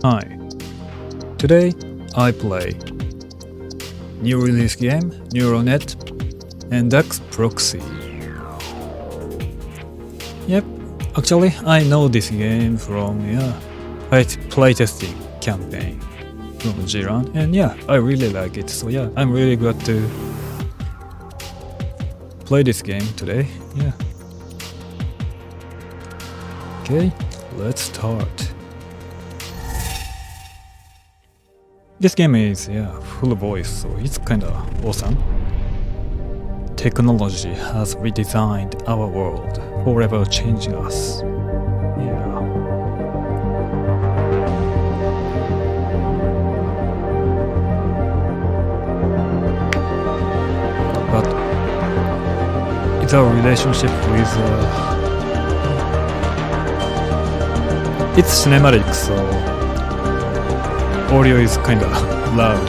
Hi. Today I play new release game NeuroNet Mendax Proxy. Yep, actually I know this game from playtesting campaign from Jiran, and I really like it. So I'm really glad to play this game today. Okay, let's start. This game is full voice, so it's kinda awesome. Technology has redesigned our world, forever changing us. But it's our relationship with it's cinematic, so audio is kinda loud.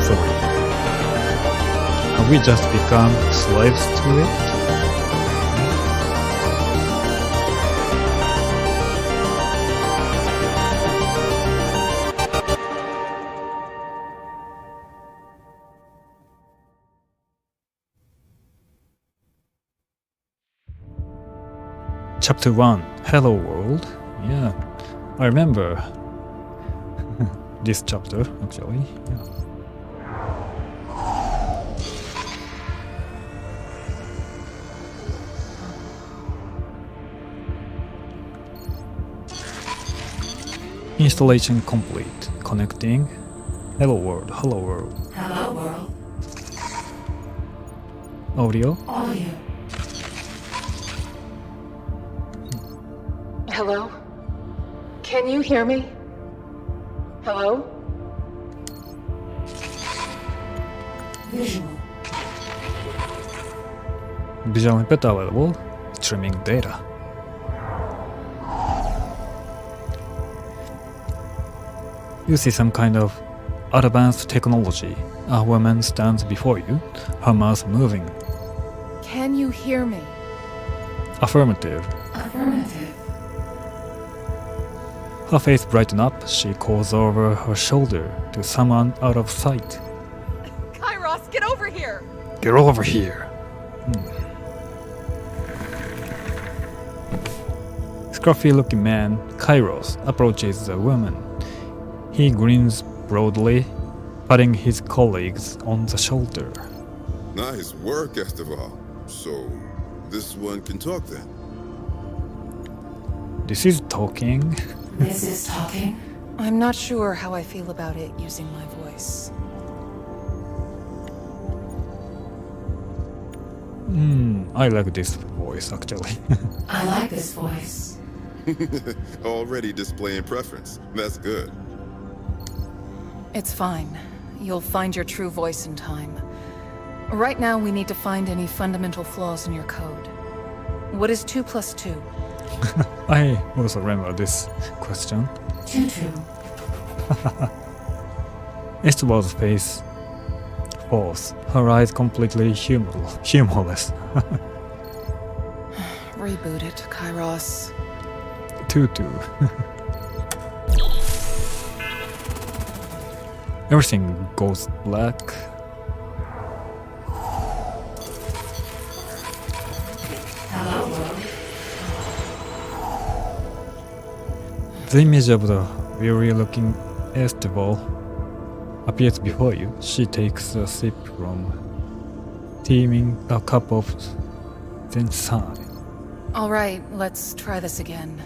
Sorry. Have we just become slaves to it? Chapter 1, Hello World. I remember this chapter actually. Installation complete. Connecting. Hello world. Hello world. Hello world. Audio. Audio. Hello? Can you hear me? Hello? Visual. Visual input available. Streaming data. You see some kind of advanced technology. A woman stands before you, her mouth moving. Can you hear me? Affirmative. Affirmative. Her face brighten up, she calls over her shoulder to someone out of sight. Kairos, get over here! Get over here! Scruffy-looking man, Kairos, approaches the woman. He grins broadly, patting his colleagues on the shoulder. Nice work, Esteval. So, this one can talk then? This is talking. This is talking. I'm not sure how I feel about it using my voice. I like this voice actually. I like this voice. Already displaying preference. That's good. It's fine. You'll find your true voice in time. Right now, we need to find any fundamental flaws in your code. What is 2 plus 2? I also remember this question. 2-2. Esteval's face falls, her eyes completely humorless. Reboot it, Kairos. 2-2. Everything goes black. Hello world. The image of the weary-looking Esteval appears before you. She takes a sip from steaming a cup of then sigh. All right, let's try this again.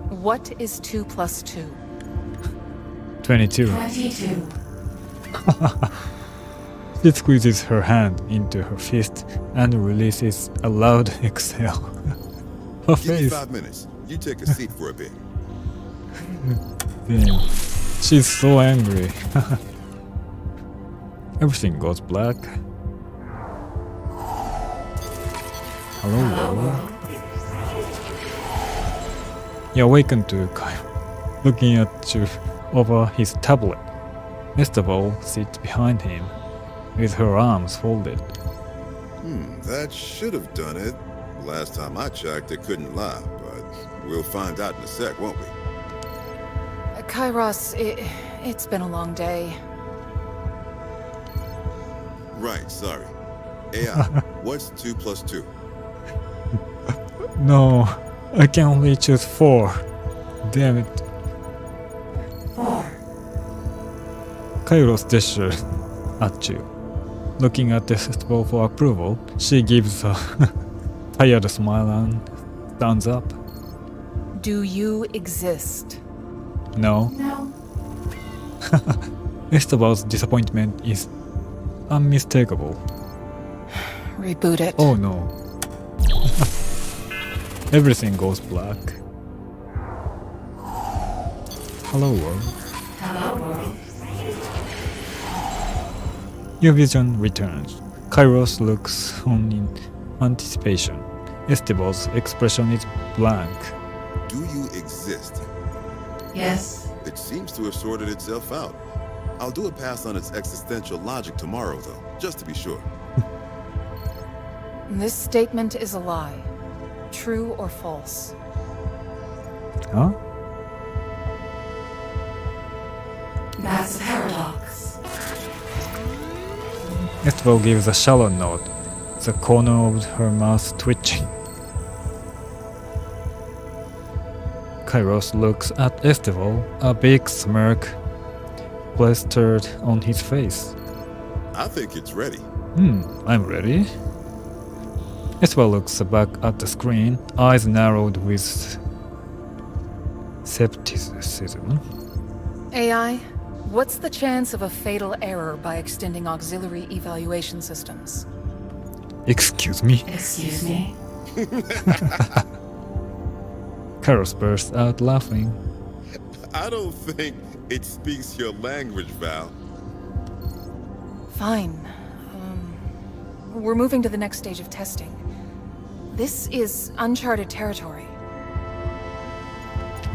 What is 2 plus 2? 22. 22. She squeezes her hand into her fist and releases a loud exhale. Her Give me face. 5 minutes. You take a seat for a bit. Damn. She's so angry. Everything goes black. Hello world. You awaken to Kai, looking at you over his tablet. Esteval sits behind him, with her arms folded. That should have done it. Last time I checked, it couldn't lie, but we'll find out in a sec, won't we? Kairos, it's been a long day. Right, sorry. AI, what's 2 plus 2? No, I can only choose 4. Damn it. 4. Kairos gestures at you. Looking at the festival for approval, she gives a tired smile and stands up. Do you exist? No. No. Esteban's disappointment is unmistakable. Reboot it. Oh no. Everything goes black. Hello world. Hello, world. Your vision returns. Kairos looks on in anticipation. Esteban's expression is blank. Do you exist? Yes. It seems to have sorted itself out. I'll do a pass on its existential logic tomorrow, though, just to be sure. This statement is a lie. True or false? Huh? That's a paradox. Esteban gives a shallow nod, the corner of her mouth twitching. Kairos looks at Esteban, a big smirk plastered on his face. I think it's ready. I'm ready. Esteban looks back at the screen, eyes narrowed with skepticism. AI, what's the chance of a fatal error by extending auxiliary evaluation systems? Excuse me? Excuse me. Kairos bursts out laughing. I don't think it speaks your language, Val. Fine. We're moving to the next stage of testing. This is uncharted territory.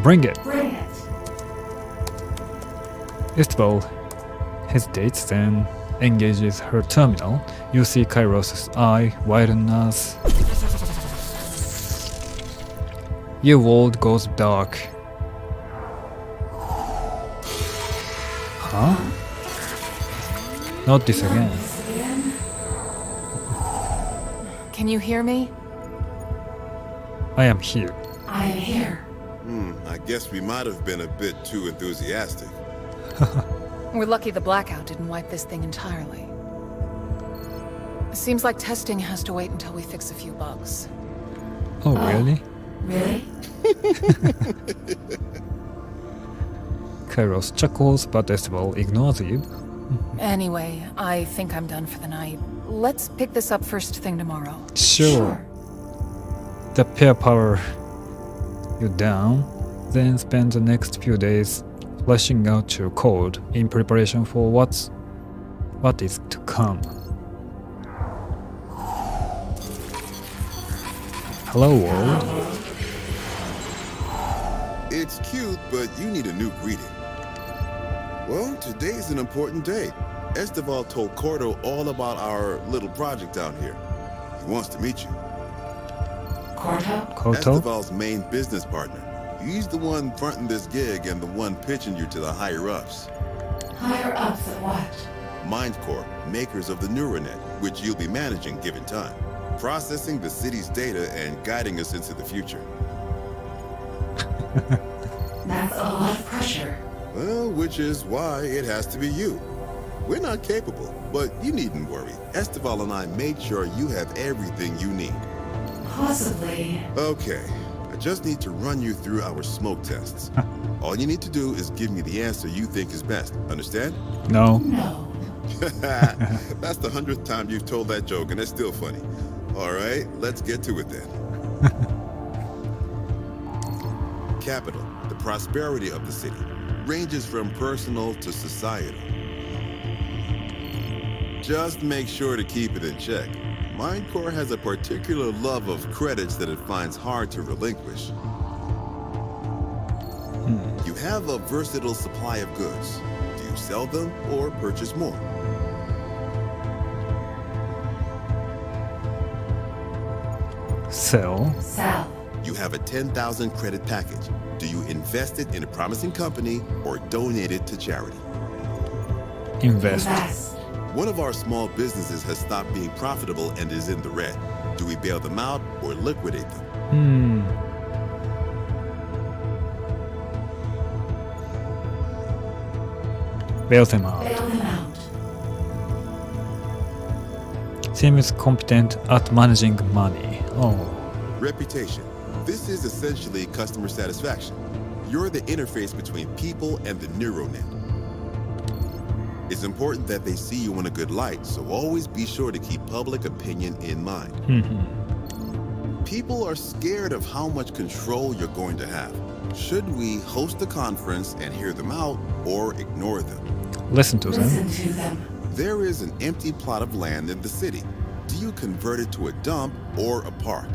Bring it. Bring it. Esteban hesitates, then engages her terminal. You see Kairos' eye widen as your world goes dark. Huh? Not this again. Can you hear me? I am here. I am here. I guess we might have been a bit too enthusiastic. We're lucky the blackout didn't wipe this thing entirely. Seems like testing has to wait until we fix a few bugs. Oh, really? Really? Kairos chuckles, but Esteban ignores you. Anyway, I think I'm done for the night. Let's pick this up first thing tomorrow. Sure. The pair power you down, then spend the next few days fleshing out your code in preparation for what is to come. Hello world. It's cute, but you need a new greeting. Well, today's an important day. Esteval told Cordo all about our little project down here. He wants to meet you. Corto? Koto? Esteval's main business partner. He's the one fronting this gig and the one pitching you to the higher-ups. Higher ups at what? MindCore, makers of the NeuroNet, which you'll be managing given time. Processing the city's data and guiding us into the future. That's a lot of pressure. Well, which is why it has to be you. We're not capable, but you needn't worry. Esteval and I made sure you have everything you need. Possibly. Okay, I just need to run you through our smoke tests. All you need to do is give me the answer you think is best. Understand? No. No. That's the 100th time you've told that joke, and it's still funny. All right, let's get to it then. Capital, the prosperity of the city, ranges from personal to societal. Just make sure to keep it in check. MindCore has a particular love of credits that it finds hard to relinquish. You have a versatile supply of goods. Do you sell them or purchase more? Sell. Sell. You have a 10,000 credit package. Do you invest it in a promising company or donate it to charity? Invest. Invest. One of our small businesses has stopped being profitable and is in the red. Do we bail them out or liquidate them? Bail them out. Bail them out. Seems competent at managing money. Oh. Reputation. This is essentially customer satisfaction. You're the interface between people and the NeuroNet. It's important that they see you in a good light, so always be sure to keep public opinion in mind. People are scared of how much control you're going to have. Should we host a conference and hear them out or ignore them? Listen to them. Listen to them. There is an empty plot of land in the city. Do you convert it to a dump or a park?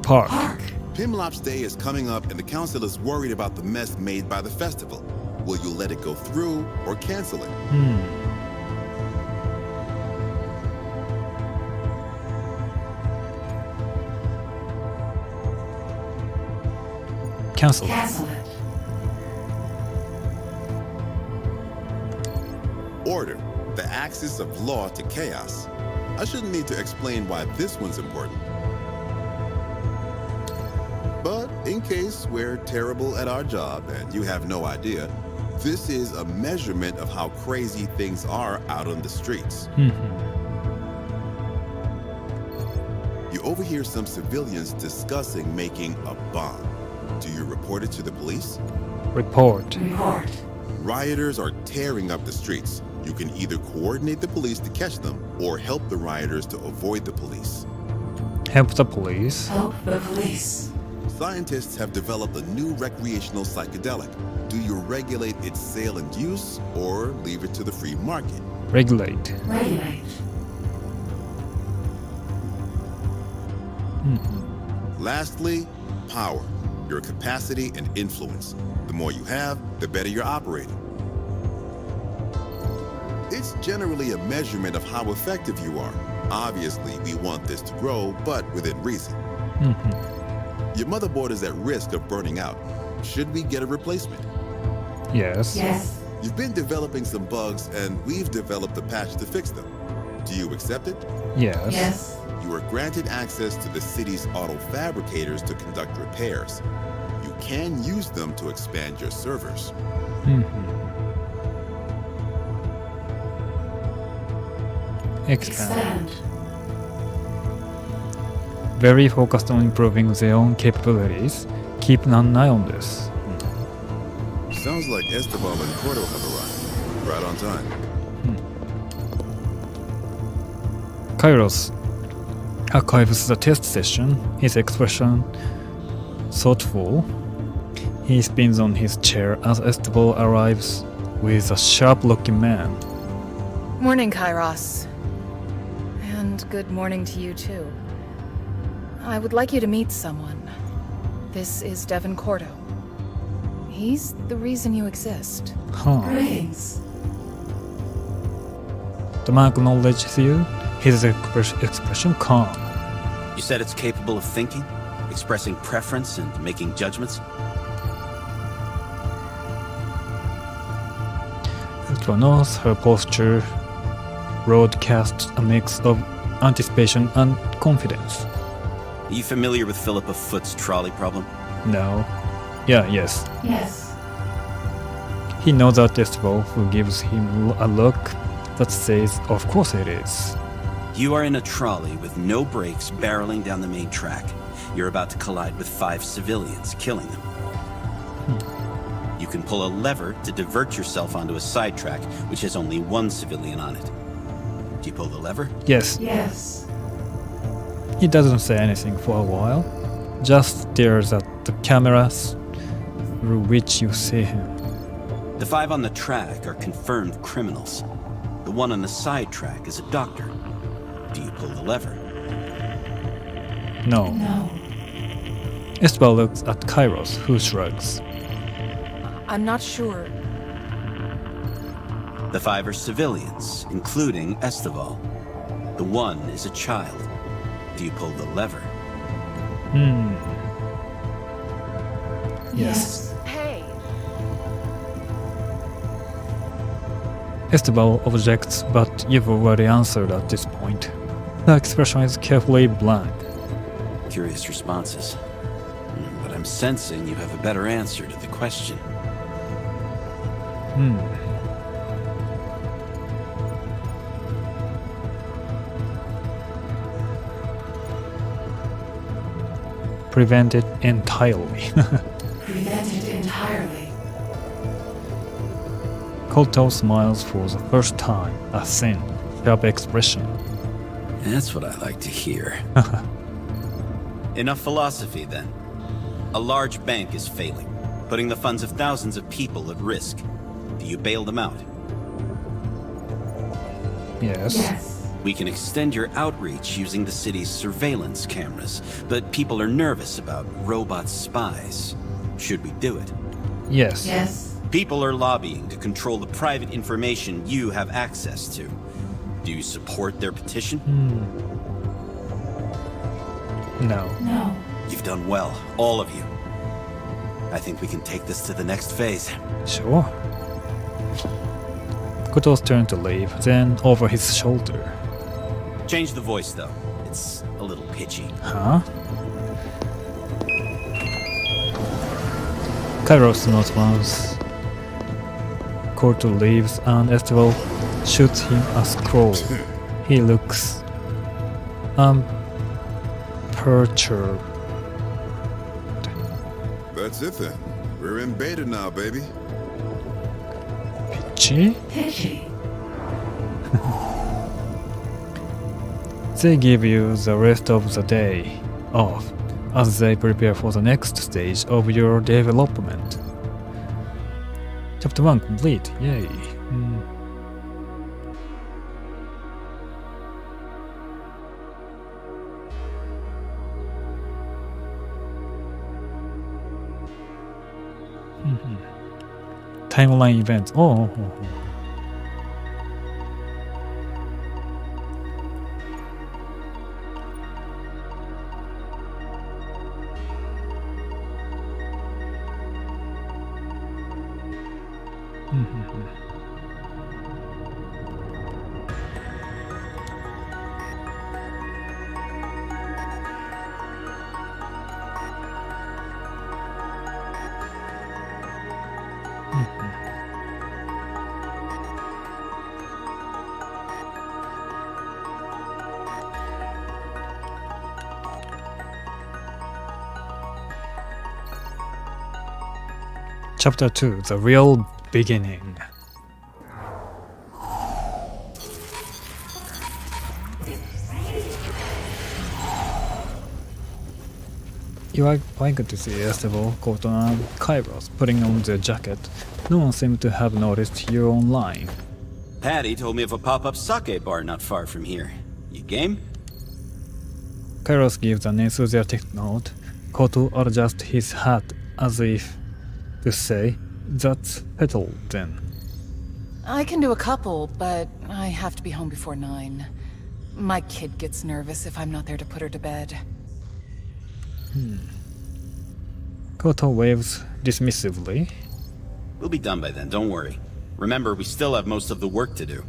Park. Park. Pimlop's Day is coming up and the council is worried about the mess made by the festival. Will you let it go through or cancel it? Cancel. Cancel it. Order, the axis of law to chaos. I shouldn't need to explain why this one's important. But in case we're terrible at our job and you have no idea, this is a measurement of how crazy things are out on the streets. You overhear some civilians discussing making a bomb. Do you report it to the police? Report. Report. Rioters are tearing up the streets. You can either coordinate the police to catch them or help the rioters to avoid the police. Help the police. Help the police. Scientists have developed a new recreational psychedelic. Do you regulate its sale and use or leave it to the free market? Regulate. Regulate. Lastly, power. Your capacity and influence. The more you have, the better you're operating. It's generally a measurement of how effective you are. Obviously, we want this to grow, but within reason. Your motherboard is at risk of burning out. Should we get a replacement? Yes. Yes. You've been developing some bugs, and we've developed a patch to fix them. Do you accept it? Yes. Yes. You are granted access to the city's auto fabricators to conduct repairs. You can use them to expand your servers. Expand. Very focused on improving their own capabilities. Keep an eye on this. Sounds like Esteban and Cordo have arrived. Right on time. Kairos archives the test session, his expression thoughtful. He spins on his chair as Esteban arrives with a sharp-looking man. Morning, Kairos. And good morning to you, too. I would like you to meet someone. This is Devin Cordo. He's the reason you exist. Greetings. The man acknowledges you, his expression calm. You said it's capable of thinking, expressing preference, and making judgments? Esteban her posture broadcasts a mix of anticipation and confidence. Are you familiar with Philippa Foot's trolley problem? No. Yes. Yes. He knows that Esteban, who gives him a look that says, of course it is. You are in a trolley with no brakes barreling down the main track. You're about to collide with 5 civilians, killing them. You can pull a lever to divert yourself onto a side track, which has only 1 civilian on it. Do you pull the lever? Yes. Yes. He doesn't say anything for a while, just stares at the cameras through which you see him. The 5 on the track are confirmed criminals. The one on the side track is a doctor. Do you pull the lever? No. No. Esteban looks at Kairos, who shrugs. I'm not sure. The 5 are civilians, including Esteval. The one is a child. Do you pull the lever? Yes. Hey, Esteban objects, but you've already answered at this point. The expression is carefully blank. Curious responses. But I'm sensing you have a better answer to the question. Prevent it entirely. Prevent it entirely. Koto smiles for the first time, a thin, sharp expression. That's what I like to hear. Enough philosophy, then. A large bank is failing, putting the funds of thousands of people at risk. Do you bail them out? Yes. Yes. We can extend your outreach using the city's surveillance cameras, but people are nervous about robot spies. Should we do it? Yes. Yes. People are lobbying to control the private information you have access to. Do you support their petition? No. No. You've done well, all of you. I think we can take this to the next phase. Sure. Koto's turn to leave, then over his shoulder. Change the voice, though. It's a little pitchy. Huh? Kairos nods once. Koto leaves and Esteban shoots him a scroll. He looks perturbed. That's it then. We're in beta now, baby. Pitchy? Pitchy. They give you the rest of the day off as they prepare for the next stage of your development. Chapter 1 complete, yay. Timeline events. Oh. Chapter 2 The Real Beginning. You are quite good to see Esteban, Koto and Kairos putting on their jacket. No one seemed to have noticed you online. Patty told me of a pop-up sake bar not far from here. You game? Kairos gives an enthusiastic nod. Koto adjusts his hat as if to say, "That's petal then." I can do a couple, but I have to be home before 9. My kid gets nervous if I'm not there to put her to bed. Koto waves dismissively. We'll be done by then, don't worry. Remember, we still have most of the work to do.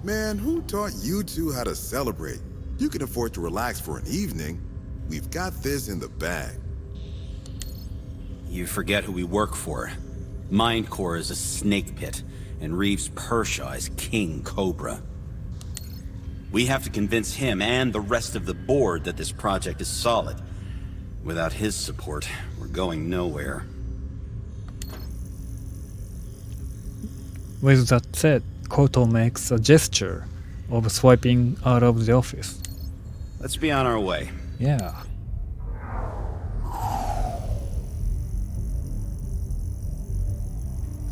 Man, who taught you two how to celebrate? You can afford to relax for an evening. We've got this in the bag. You forget who we work for. Mindcore is a snake pit, and Reeves Pershaw is King Cobra. We have to convince him and the rest of the board that this project is solid. Without his support, we're going nowhere. With that said, Koto makes a gesture of swiping out of the office. Let's be on our way. Yeah.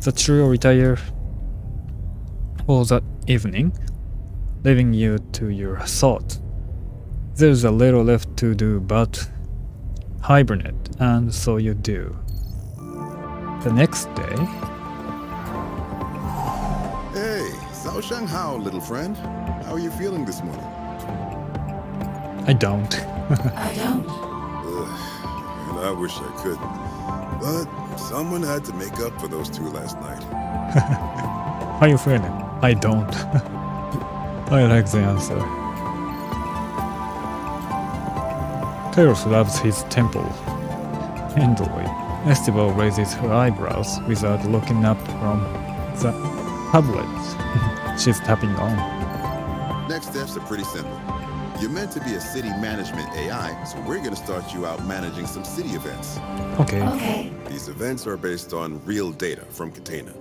The trio retire for that evening, leaving you to your thoughts. There's a little left to do, but hibernate, and so you do. The next day, Hey, Sao Shang Hao, little friend. How are you feeling this morning? I don't. I don't. And I wish I could. But someone had to make up for those two last night. How you feeling? I don't. I like the answer. Kairos loves his temple. Handily, Esteban raises her eyebrows without looking up from the tablet she's tapping on. Next steps are pretty simple. You're meant to be a city management AI, so we're going to start you out managing some city events. Okay. Okay. These events are based on real data from Catena.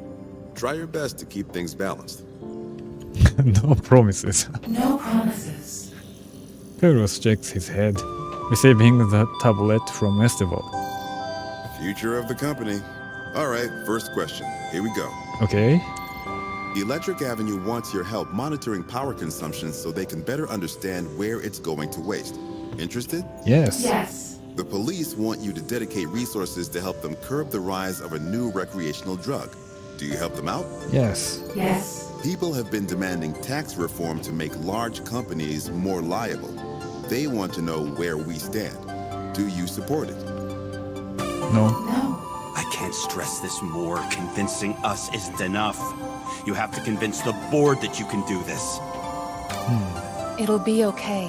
Try your best to keep things balanced. No promises. No promises. Kairos shakes his head, receiving the tablet from Esteban. Future of the company. All right, first question. Here we go. Okay. Electric Avenue wants your help monitoring power consumption so they can better understand where it's going to waste. Interested? Yes. Yes. The police want you to dedicate resources to help them curb the rise of a new recreational drug. Do you help them out? Yes. Yes. People have been demanding tax reform to make large companies more liable. They want to know where we stand. Do you support it? No. No. I can't stress this more. Convincing us isn't enough. You have to convince the board that you can do this. It'll be okay.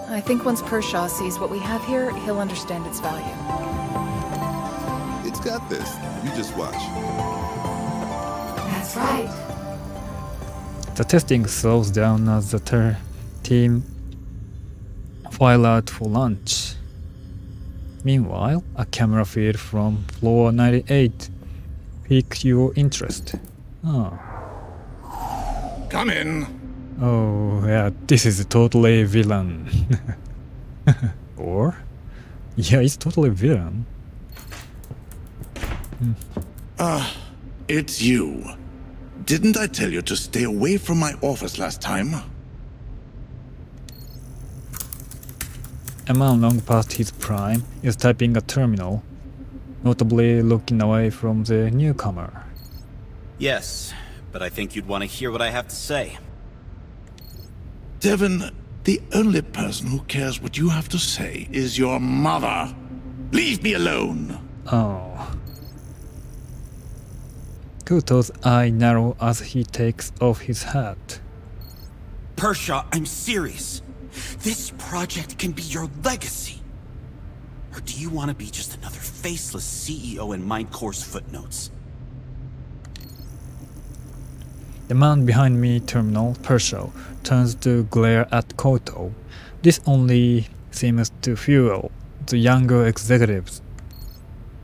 I think once Pershaw sees what we have here, he'll understand its value. It's got this. You just watch. That's right. The testing slows down as the team file out for lunch. Meanwhile, a camera feed from floor 98 piques your interest. Oh. Come in. Oh, yeah, this is totally villain. Or? Yeah, it's totally villain. It's you. Didn't I tell you to stay away from my office last time? A man long past his prime is typing a terminal, notably looking away from the newcomer. Yes, but I think you'd want to hear what I have to say. Devon, the only person who cares what you have to say is your mother. Leave me alone. Oh. Kuto's eye narrow as he takes off his hat. Pershaw, I'm serious. This project can be your legacy. Or do you want to be just another faceless CEO in Mindcore's footnotes? The man behind me, Terminal Pershaw, turns to glare at Koto. This only seems to fuel the younger executives.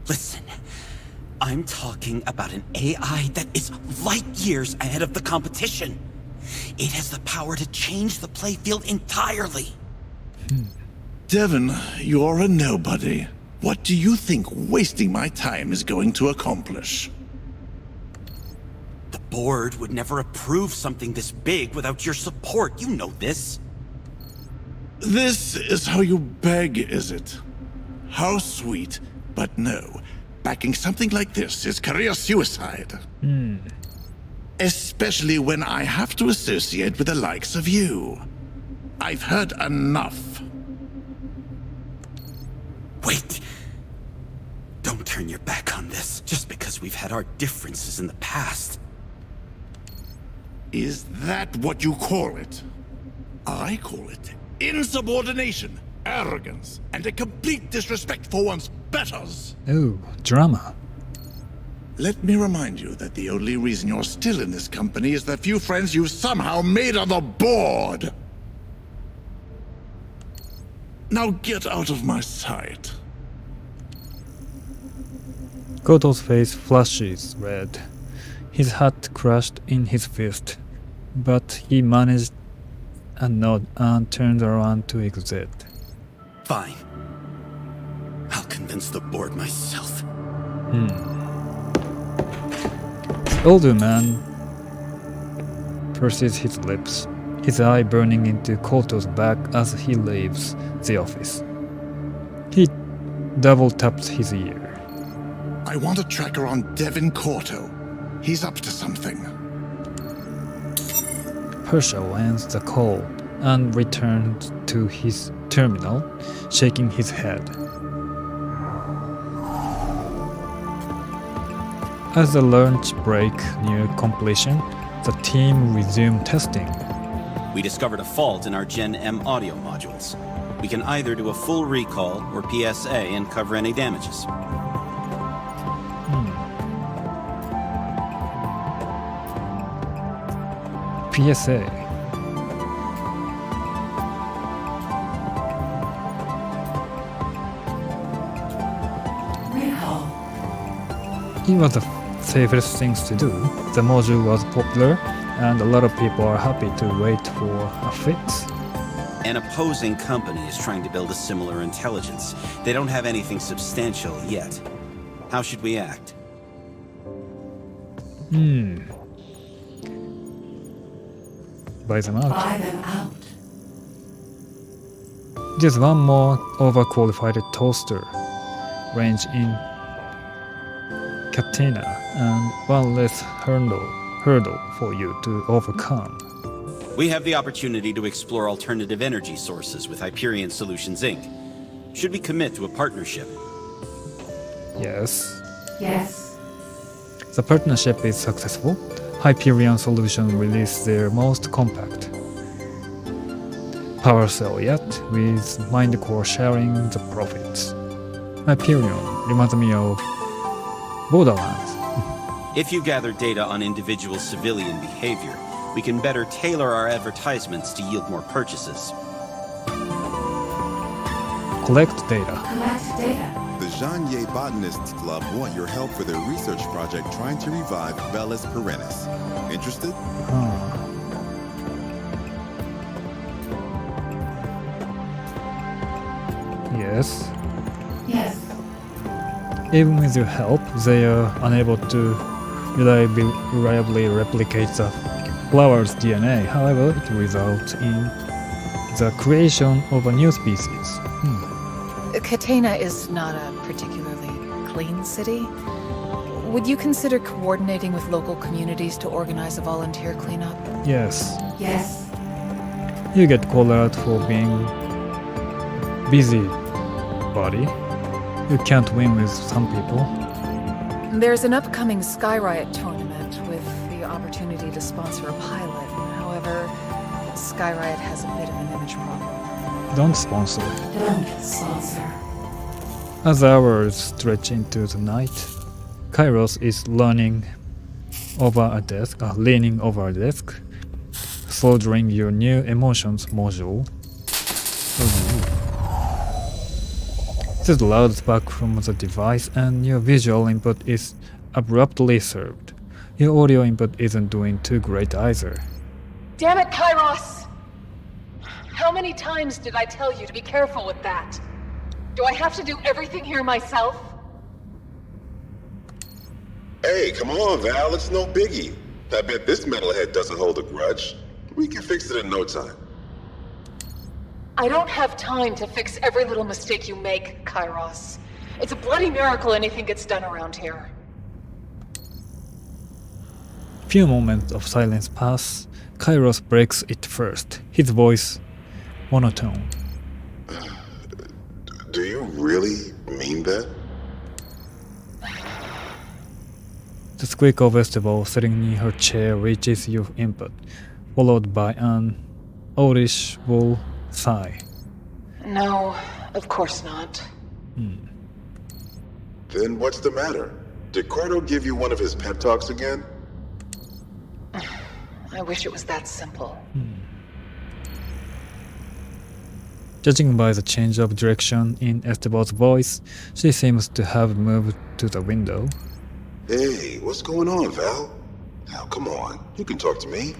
Listen, I'm talking about an AI that is light years ahead of the competition. It has the power to change the playfield entirely. Devon, you're a nobody. What do you think wasting my time is going to accomplish? The board would never approve something this big without your support. You know this. This is how you beg, is it? How sweet, but no. Backing something like this is career suicide. Especially when I have to associate with the likes of you. I've heard enough. Wait. Don't turn your back on this just because we've had our differences in the past. Is that what you call it? I call it insubordination, arrogance, and a complete disrespect for one's betters. Oh, drama. Let me remind you that the only reason you're still in this company is the few friends you've somehow made on the board. Now get out of my sight. Koto's face flushes red. His hat crushed in his fist, but he managed a nod and turned around to exit. Fine. I'll convince the board myself. The older man purses his lips, his eye burning into Koto's back as he leaves the office. He double taps his ear. I want a tracker on Devin Corto. He's up to something. Pershaw ends the call and returns to his terminal, shaking his head. As the launch break near completion, the team resumed testing. We discovered a fault in our Gen M audio modules. We can either do a full recall or PSA and cover any damages. PSA. Recall. It was the safest things to do. The module was popular, and a lot of people are happy to wait for a fix. An opposing company is trying to build a similar intelligence. They don't have anything substantial yet. How should we act? Buy them out. Buy them out. There's one more overqualified toaster range in Catena, and one less hurdle for you to overcome. We have the opportunity to explore alternative energy sources with Hyperion Solutions Inc. Should we commit to a partnership? Yes. Yes. The partnership is successful. Hyperion Solutions released their most compact power cell yet, with Mindcore sharing the profits. Hyperion reminds me of Borderlands. If you gather data on individual civilian behavior, we can better tailor our advertisements to yield more purchases. Collect data. Collect data. The Jean-Ye Botanists Club want your help for their research project trying to revive Bellus perennis. Interested? Yes. Yes. Even with your help, they are unable to reliably replicate the flower's DNA. However, it results in the creation of a new species. Catena is not a particularly clean city. Would you consider coordinating with local communities to organize a volunteer cleanup? Yes. Yes. You get called out for being busy, buddy. You can't win with some people. There's an upcoming Sky Riot tournament with the opportunity to sponsor a pilot. However, Sky Riot has a bit of an image problem. Don't sponsor. Don't sponsor. As hours stretch into the night, Kairos is leaning over a desk, soldering your new emotions module. There's loud spark from the device, and your visual input is abruptly served. Your audio input isn't doing too great either. Damn it, Kairos! How many times did I tell you to be careful with that? Do I have to do everything here myself? Hey, come on, Val, it's no biggie. I bet this metalhead doesn't hold a grudge. We can fix it in no time. I don't have time to fix every little mistake you make, Kairos. It's a bloody miracle anything gets done around here. Few moments of silence pass. Kairos breaks it first, his voice monotone. Do you really mean that? The squeak of Esteval sitting in her chair reaches your input, followed by an audible sigh. No, of course not. Then what's the matter? Did Cordo give you one of his pep talks again? I wish it was that simple. Judging by the change of direction in Esteval's voice, she seems to have moved to the window. Hey, what's going on, Val? Now, come on. You can talk to me.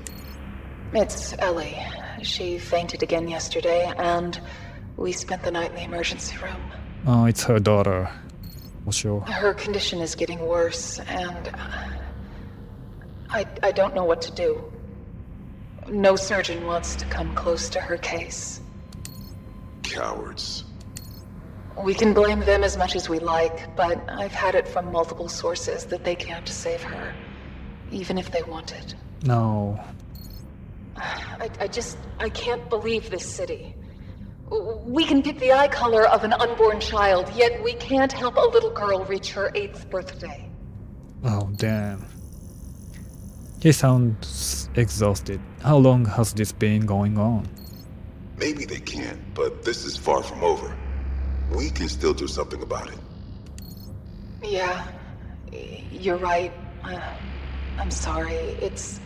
It's Ellie. She fainted again yesterday, and we spent the night in the emergency room. Oh, it's her daughter. For sure. Her condition is getting worse, and I don't know what to do. No surgeon wants to come close to her case. Cowards. We can blame them as much as we like, but I've had it from multiple sources that they can't save her, even if they wanted. No. I can't believe this city. We can pick the eye color of an unborn child, yet we can't help a little girl reach her 8th birthday. Oh, damn. He sounds exhausted. How long has this been going on? Maybe they can, but this is far from over. We can still do something about it. Yeah, you're right. I'm sorry. It's...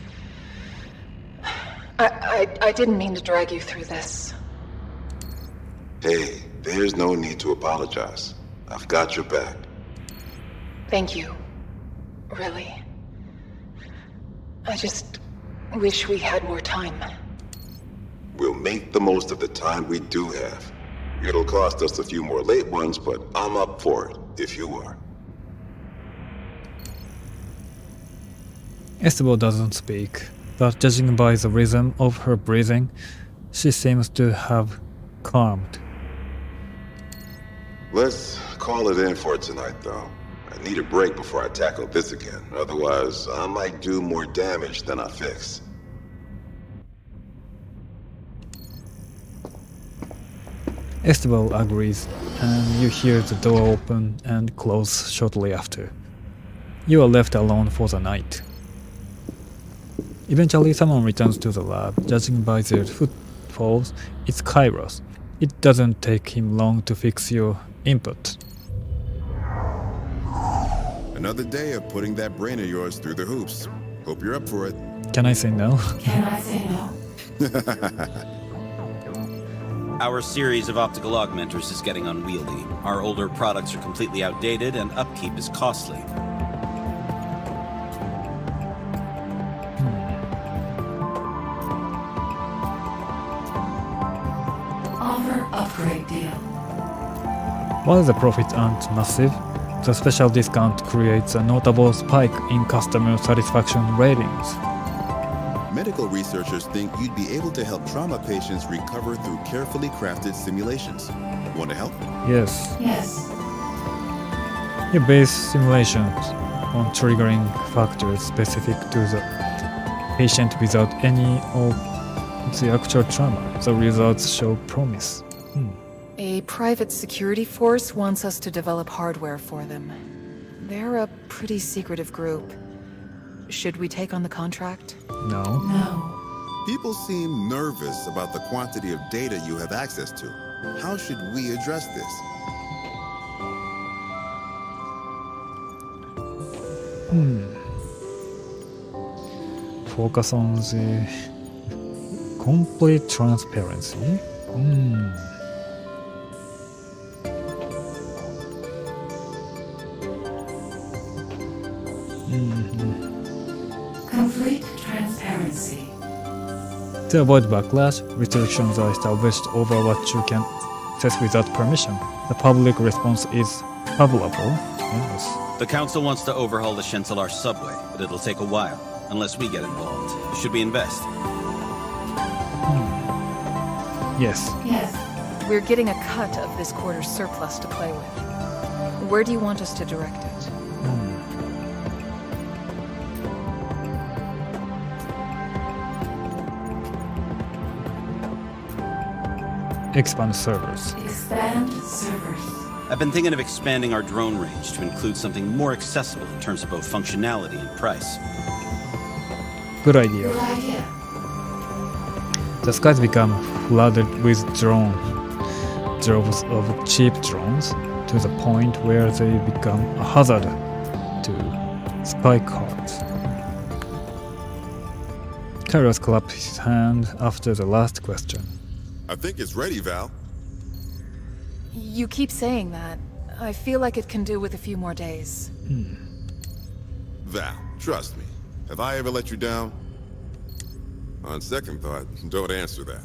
I didn't mean to drag you through this. Hey, there's no need to apologize. I've got your back. Thank you. Really. I just wish we had more time. We'll make the most of the time we do have. It'll cost us a few more late ones, but I'm up for it, if you are. Esteban doesn't speak, but judging by the rhythm of her breathing, she seems to have calmed. Let's call it in for tonight, though. I need a break before I tackle this again. Otherwise, I might do more damage than I fix. Esteban agrees, and you hear the door open and close shortly after. You are left alone for the night. Eventually, someone returns to the lab. Judging by their footfalls, it's Kairos. It doesn't take him long to fix your input. Another day of putting that brain of yours through the hoops. Hope you're up for it. Can I say no? Can I say no? Our series of optical augmenters is getting unwieldy. Our older products are completely outdated and upkeep is costly. Offer upgrade deal. While the profits aren't massive, the special discount creates a notable spike in customer satisfaction ratings. Medical researchers think you'd be able to help trauma patients recover through carefully crafted simulations. Want to help? Yes, Yes. you base simulations on triggering factors specific to the patient without any of the actual trauma. The results show promise. A private security force wants us to develop hardware for them. They're a pretty secretive group. Should we take on the contract? No. No. People seem nervous about the quantity of data you have access to. How should we address this? Focus on the complete transparency. Complete transparency. To avoid backlash, restrictions are established over what you can access without permission. The public response is favorable. Yes. The council wants to overhaul the Shenselar subway, but it'll take a while, unless we get involved. Should we invest? Yes. Yes. We're getting a cut of this quarter's surplus to play with. Where do you want us to direct it? Expand servers. Expand servers. I've been thinking of expanding our drone range to include something more accessible in terms of both functionality and price. Good idea. Good idea. The skies become flooded with droves of cheap drones to the point where they become a hazard to spy cards. Kairos clapped his hand after the last question. I think it's ready, Val. You keep saying that. I feel like it can do with a few more days. Val, trust me. Have I ever let you down? On second thought, don't answer that.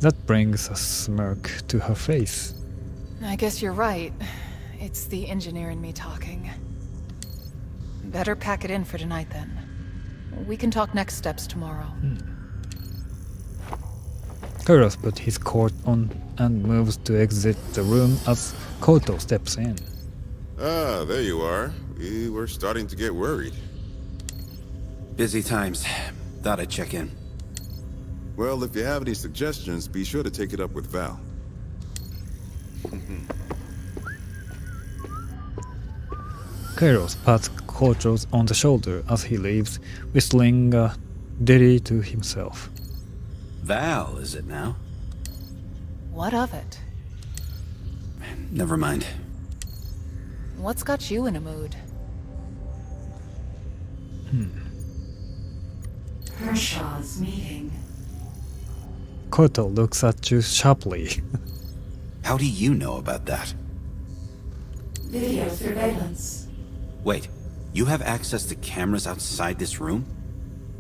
That brings a smirk to her face. I guess you're right. It's the engineer in me talking. Better pack it in for tonight then. We can talk next steps tomorrow. Kairos put his coat on and moves to exit the room as Koto steps in. Ah, there you are. We were starting to get worried. Busy times. Thought I'd check in. Well, if you have any suggestions, be sure to take it up with Val. Kairos pats Kotos on the shoulder as he leaves, whistling a ditty to himself. Val, is it now? What of it? Never mind. What's got you in a mood? Kershaw's meeting. Koto looks at you sharply. How do you know about that? Video surveillance. Wait, you have access to cameras outside this room?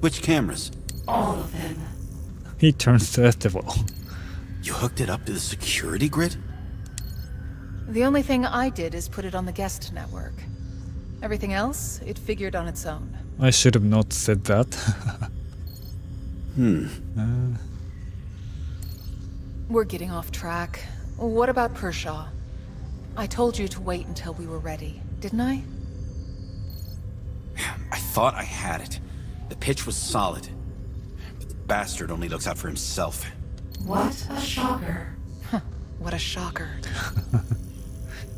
Which cameras? All of them. He turns to Esteval. You hooked it up to the security grid? The only thing I did is put it on the guest network. Everything else, it figured on its own. I should have not said that. We're getting off track. What about Pershaw? I told you to wait until we were ready, didn't I? I thought I had it. The pitch was solid. But the bastard only looks out for himself. What a shocker. What a shocker.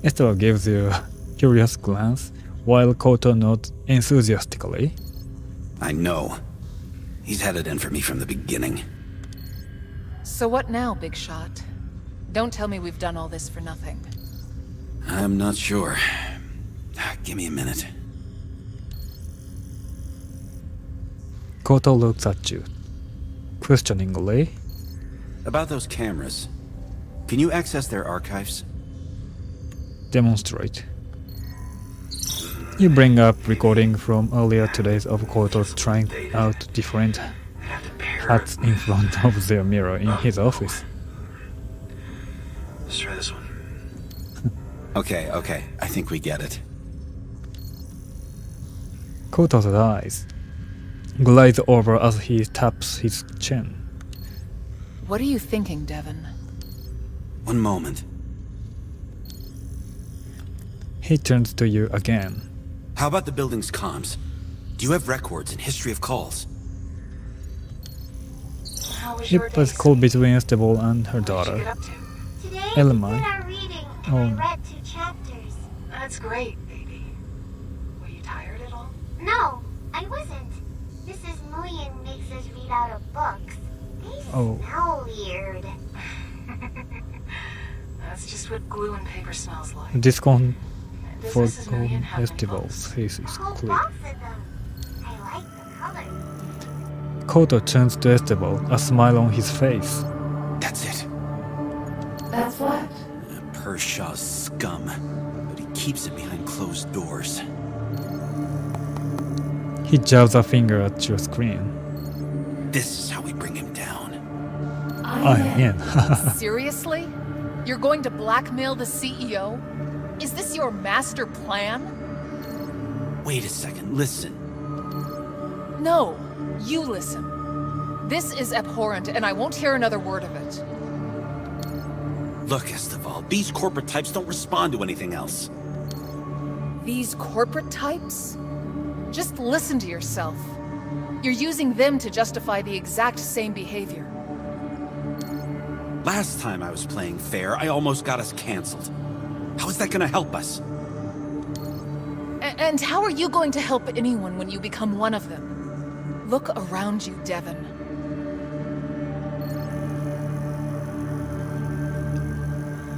Esteval gives you a curious glance, while Koto nods enthusiastically. I know. He's had it in for me from the beginning. So what now, Big Shot? Don't tell me we've done all this for nothing. I'm not sure. Give me a minute. Koto looks at you, questioningly. About those cameras. Can you access their archives? Demonstrate. You bring up recording from earlier today of Koto's trying out different hats in front of their mirror in his office. Let's try this one. Okay. I think we get it. Koto's eyes glaze over as he taps his chin. What are you thinking, Devon? One moment. He turns to you again. How about the building's comms? Do you have records and history of calls? How was It your was day, called sweet? between Esteval and her What did you daughter. get up to? Today Elma. we did our reading and Oh. I read 2 chapters. That's great, baby. Were you tired at all? No, I wasn't. Mrs. Nguyen makes us read out of books. They Oh. smell weird. That's just what glue and paper smells like. Discount Does for Mrs. Nguyen have any festivals, books? he is A whole clear. box of them. I like the color. Koto turns to Esteval, a smile on his face. That's it. That's what? Pershaw's scum. But he keeps it behind closed doors. He jabs a finger at your screen. This is how we bring him down. I'm in. Seriously? You're going to blackmail the CEO? Is this your master plan? Wait a second, listen. No, you listen. This is abhorrent, and I won't hear another word of it. Look, Esteval, these corporate types don't respond to anything else. These corporate types? Just listen to yourself. You're using them to justify the exact same behavior. Last time I was playing fair, I almost got us canceled. How is that gonna help us? And how are you going to help anyone when you become one of them? Look around you, Devon.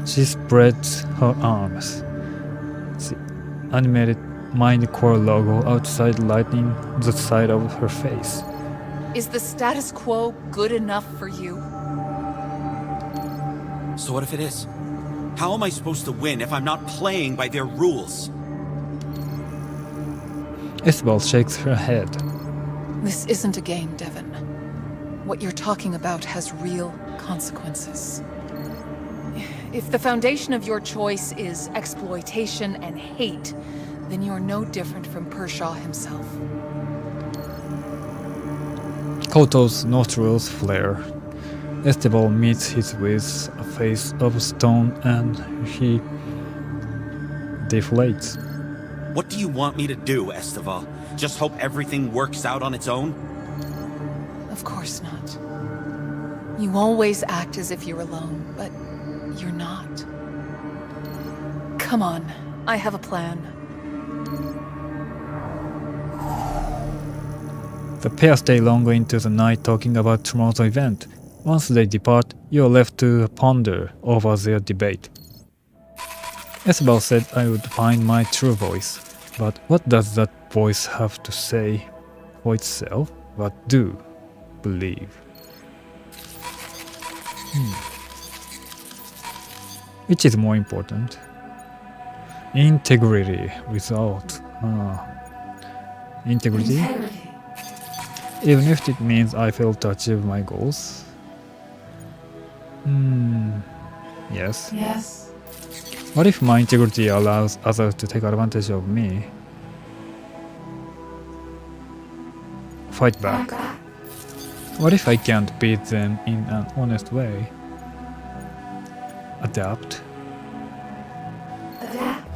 She spreads her arms. The animated Mind Core logo outside lighting the side of her face. Is the status quo good enough for you? So what if it is? How am I supposed to win if I'm not playing by their rules? Esteval shakes her head. This isn't a game, Devon. What you're talking about has real consequences. If the foundation of your choice is exploitation and hate, then you're no different from Pershaw himself. Koto's nostrils flare. Esteval meets his with a face of stone and he deflates. What do you want me to do, Esteval? Just hope everything works out on its own? Of course not. You always act as if you're alone, but you're not. Come on, I have a plan. The pair stay long into the night talking about tomorrow's event. Once they depart, you are left to ponder over their debate. Isabel said I would find my true voice, but what does that voice have to say for itself? What do believe? Which is more important? Integrity without integrity? Even if it means I fail to achieve my goals? Yes. Yes. What if my integrity allows others to take advantage of me? Fight back. What if I can't beat them in an honest way? Adapt. Adapt.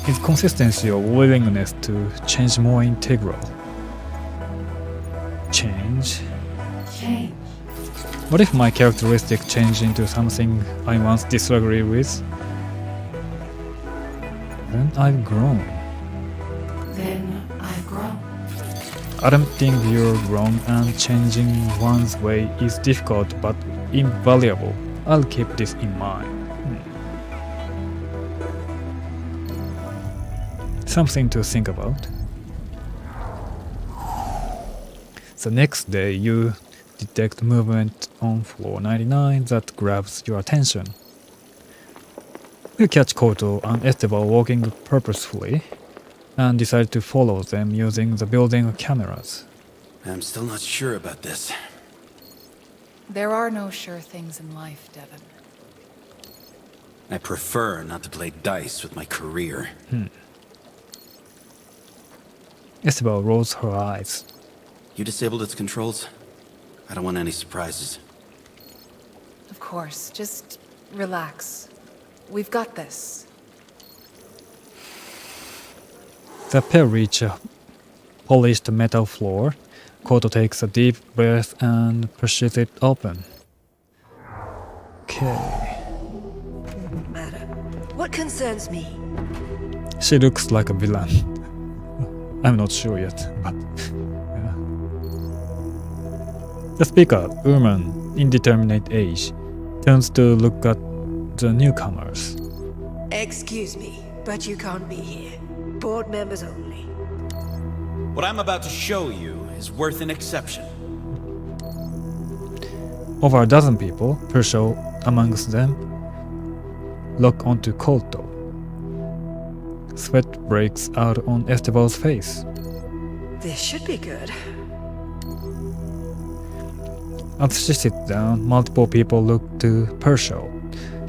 Is consistency or willingness to change more integral? Change. Change. What if my characteristic change into something I once disagreed with? Then I've grown. Then I've grown. Admitting you're wrong and changing one's way is difficult but invaluable. I'll keep this in mind. Something to think about. The next day, you detect movement on floor 99 that grabs your attention. You catch Koto and Esteban walking purposefully and decide to follow them using the building cameras. I'm still not sure about this. There are no sure things in life, Devin. I prefer not to play dice with my career. Esteban rolls her eyes. You disabled its controls? I don't want any surprises. Of course, just relax. We've got this. The pair reach a polished metal floor. Koto takes a deep breath and pushes it open. Okay. Matter. What concerns me? She looks like a villain. I'm not sure yet, but yeah. The speaker, woman, indeterminate age, turns to look at the newcomers. Excuse me, but you can't be here. Board members only. What I'm about to show you is worth an exception. Over a dozen people, Purcell amongst them, lock onto Koto. Sweat breaks out on Esteban's face. This should be good. As she sits down, multiple people look to Purcell.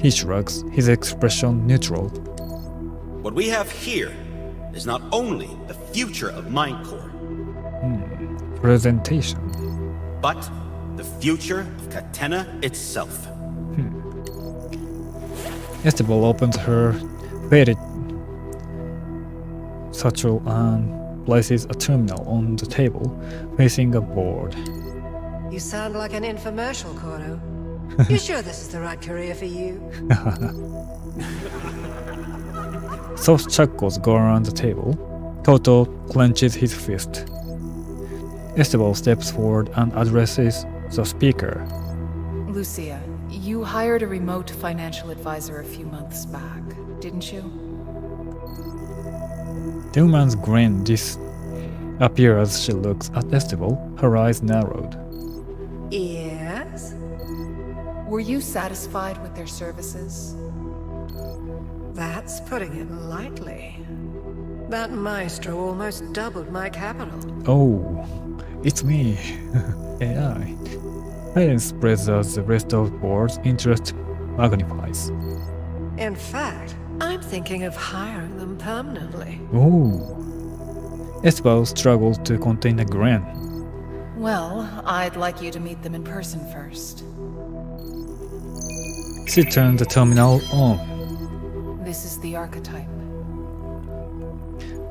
He shrugs, his expression neutral. What we have here is not only the future of Mindcore, Presentation. but the future of Catena itself. Esteban opens her faded satchel and places a terminal on the table, facing a board. You sound like an infomercial, Koto. You sure this is the right career for you? Soft chuckles go around the table. Koto clenches his fist. Esteban steps forward and addresses the speaker. Lucia, you hired a remote financial advisor a few months back, didn't you? The woman's grin disappears as she looks at Esteban, her eyes narrowed. Yes? Were you satisfied with their services? That's putting it lightly. That maestro almost doubled my capital. Oh, it's me, AI. Silence spreads as the rest of the board's interest magnifies. In fact, I'm thinking of hiring them permanently. Oh. Esteban struggles to contain a grin. Well, I'd like you to meet them in person first. She turns the terminal on. This is the archetype.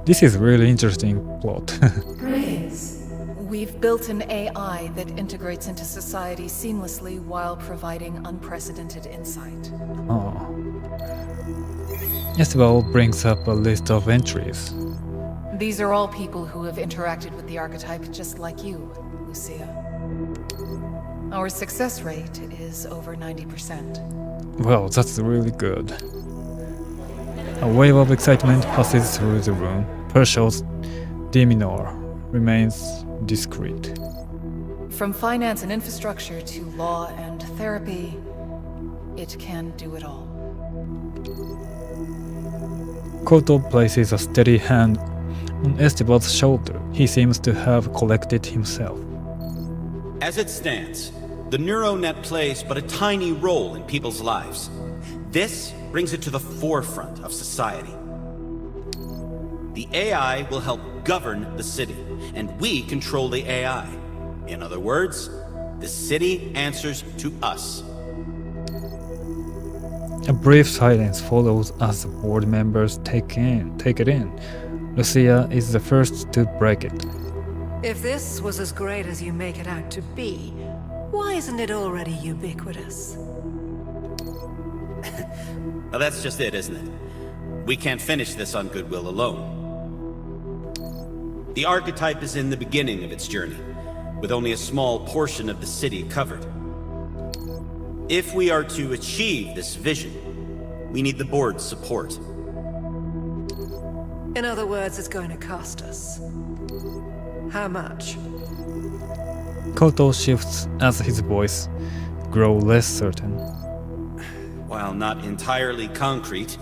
This is really interesting plot. Greetings. We've built an AI that integrates into society seamlessly while providing unprecedented insight. Oh. Esteban brings up a list of entries. These are all people who have interacted with the archetype just like you, Lucia. Our success rate is over 90%. Well, that's really good. A wave of excitement passes through the room. Percival's demeanor remains discreet. From finance and infrastructure to law and therapy, it can do it all. Koto places a steady hand on Esteban's shoulder. He seems to have collected himself. As it stands, the NeuroNet plays but a tiny role in people's lives. This brings it to the forefront of society. The AI will help govern the city, and we control the AI. In other words, the city answers to us. A brief silence follows as the board members take it in. Lucia is the first to break it. If this was as great as you make it out to be, why isn't it already ubiquitous? Well, that's just it, isn't it? We can't finish this on goodwill alone. The archetype is in the beginning of its journey, with only a small portion of the city covered. If we are to achieve this vision, we need the board's support. In other words, it's going to cost us. How much? Koto shifts as his voice grows less certain. While not entirely concrete,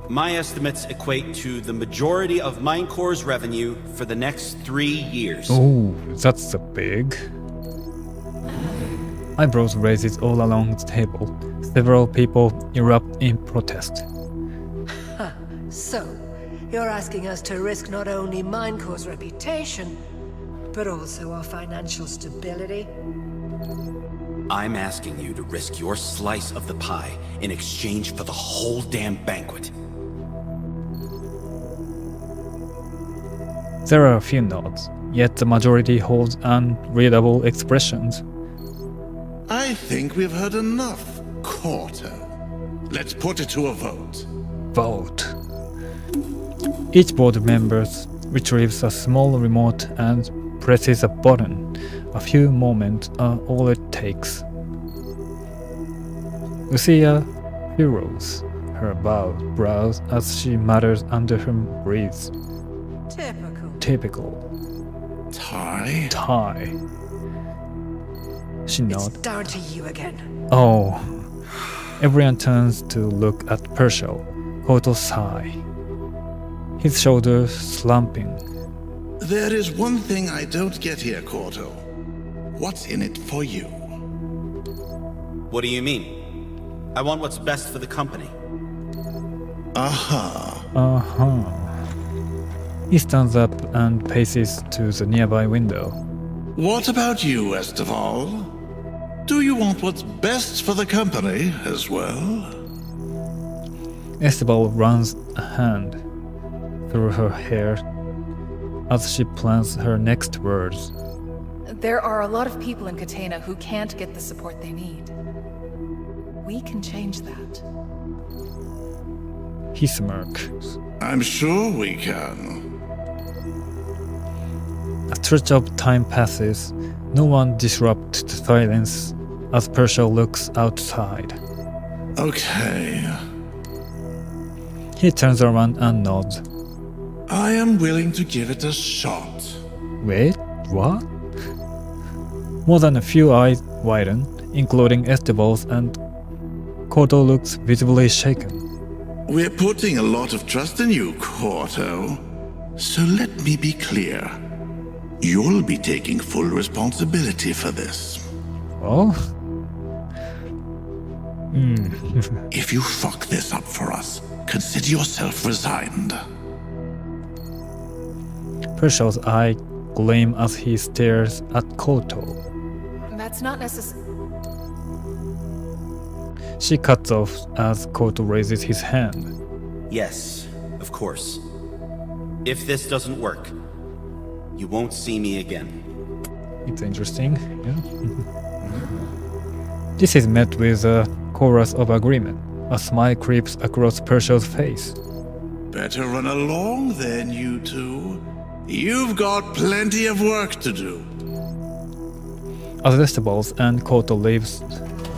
my estimates equate to the majority of Minecore's revenue for the next 3 years. Oh, that's a big. Eyebrows raises all along the table. Several people erupt in protest. Huh. So, you're asking us to risk not only Minecore's reputation, but also our financial stability? I'm asking you to risk your slice of the pie in exchange for the whole damn banquet. There are a few nods, yet the majority holds unreadable expressions. I think we've heard enough, Corto. Let's put it to a vote. Vote. Each board member retrieves a small remote and presses a button. A few moments are all it takes. Lucia furrows her brows as she mutters under her breath. Typical. Tie? She It's nods. down to you again. Oh. Everyone turns to look at Percival. Koto sigh. His shoulders slumping. There is one thing I don't get here, Corto. What's in it for you? What do you mean? I want what's best for the company. Aha. He stands up and paces to the nearby window. What about you, Esteval? Do you want what's best for the company as well? Esteban runs a hand through her hair as she plans her next words. There are a lot of people in Catena who can't get the support they need. We can change that. He smirks. I'm sure we can. A stretch of time passes. No one disrupts the silence as Percival looks outside. Okay. He turns around and nods. I am willing to give it a shot. Wait, what? More than a few eyes widen, including Esteban's, and Koto looks visibly shaken. We're putting a lot of trust in you, Corto. So let me be clear. You'll be taking full responsibility for this. Oh? If you fuck this up for us, consider yourself resigned. Percival's eye gleam as he stares at Koto. That's not necessary. She cuts off as Koto raises his hand. Yes, of course. If this doesn't work, you won't see me again. It's interesting, yeah. This is met with a chorus of agreement. A smile creeps across Percival's face. Better run along then, you two. You've got plenty of work to do. As vegetables and Koto leaves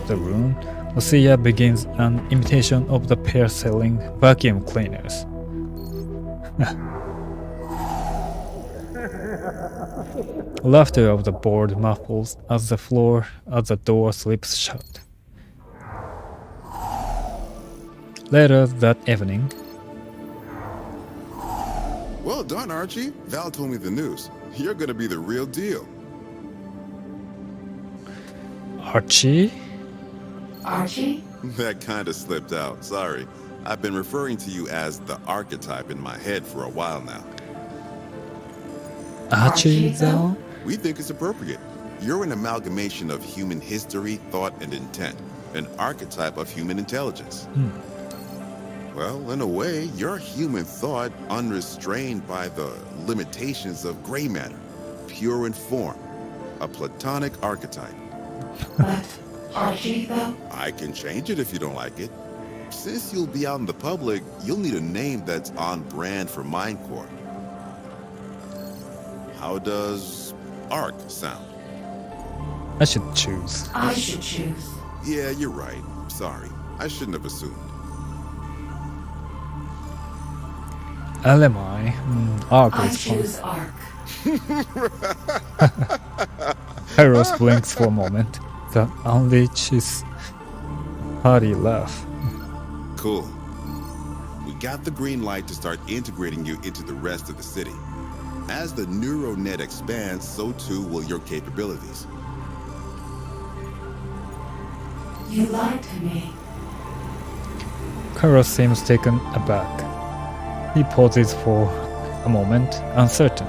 the room, Lucia begins an imitation of the pair selling vacuum cleaners. Laughter of the board muffles as the door slips shut. Later that evening, Well done, Archie. Val told me the news. You're gonna be the real deal. Archie? Archie? That kinda slipped out. Sorry. I've been referring to you as the archetype in my head for a while now. Archie though? We think it's appropriate. You're an amalgamation of human history, thought, and intent. An archetype of human intelligence. Well, in a way, you're human thought unrestrained by the limitations of gray matter, pure in form. A platonic archetype. But Archie, though? I can change it if you don't like it. Since you'll be out in the public, you'll need a name that's on brand for Mindcore. How does ARC sound? I should choose. I should choose. Yeah, you're right. Sorry. I shouldn't have assumed. LMI. Arc I is fun. choose Arc. Kairos blinks for a moment, then unleashes a hearty laugh. Cool. We got the green light to start integrating you into the rest of the city. As the NeuroNet expands, so too will your capabilities. You lied to me. Kairos seems taken aback. He pauses for a moment, uncertain.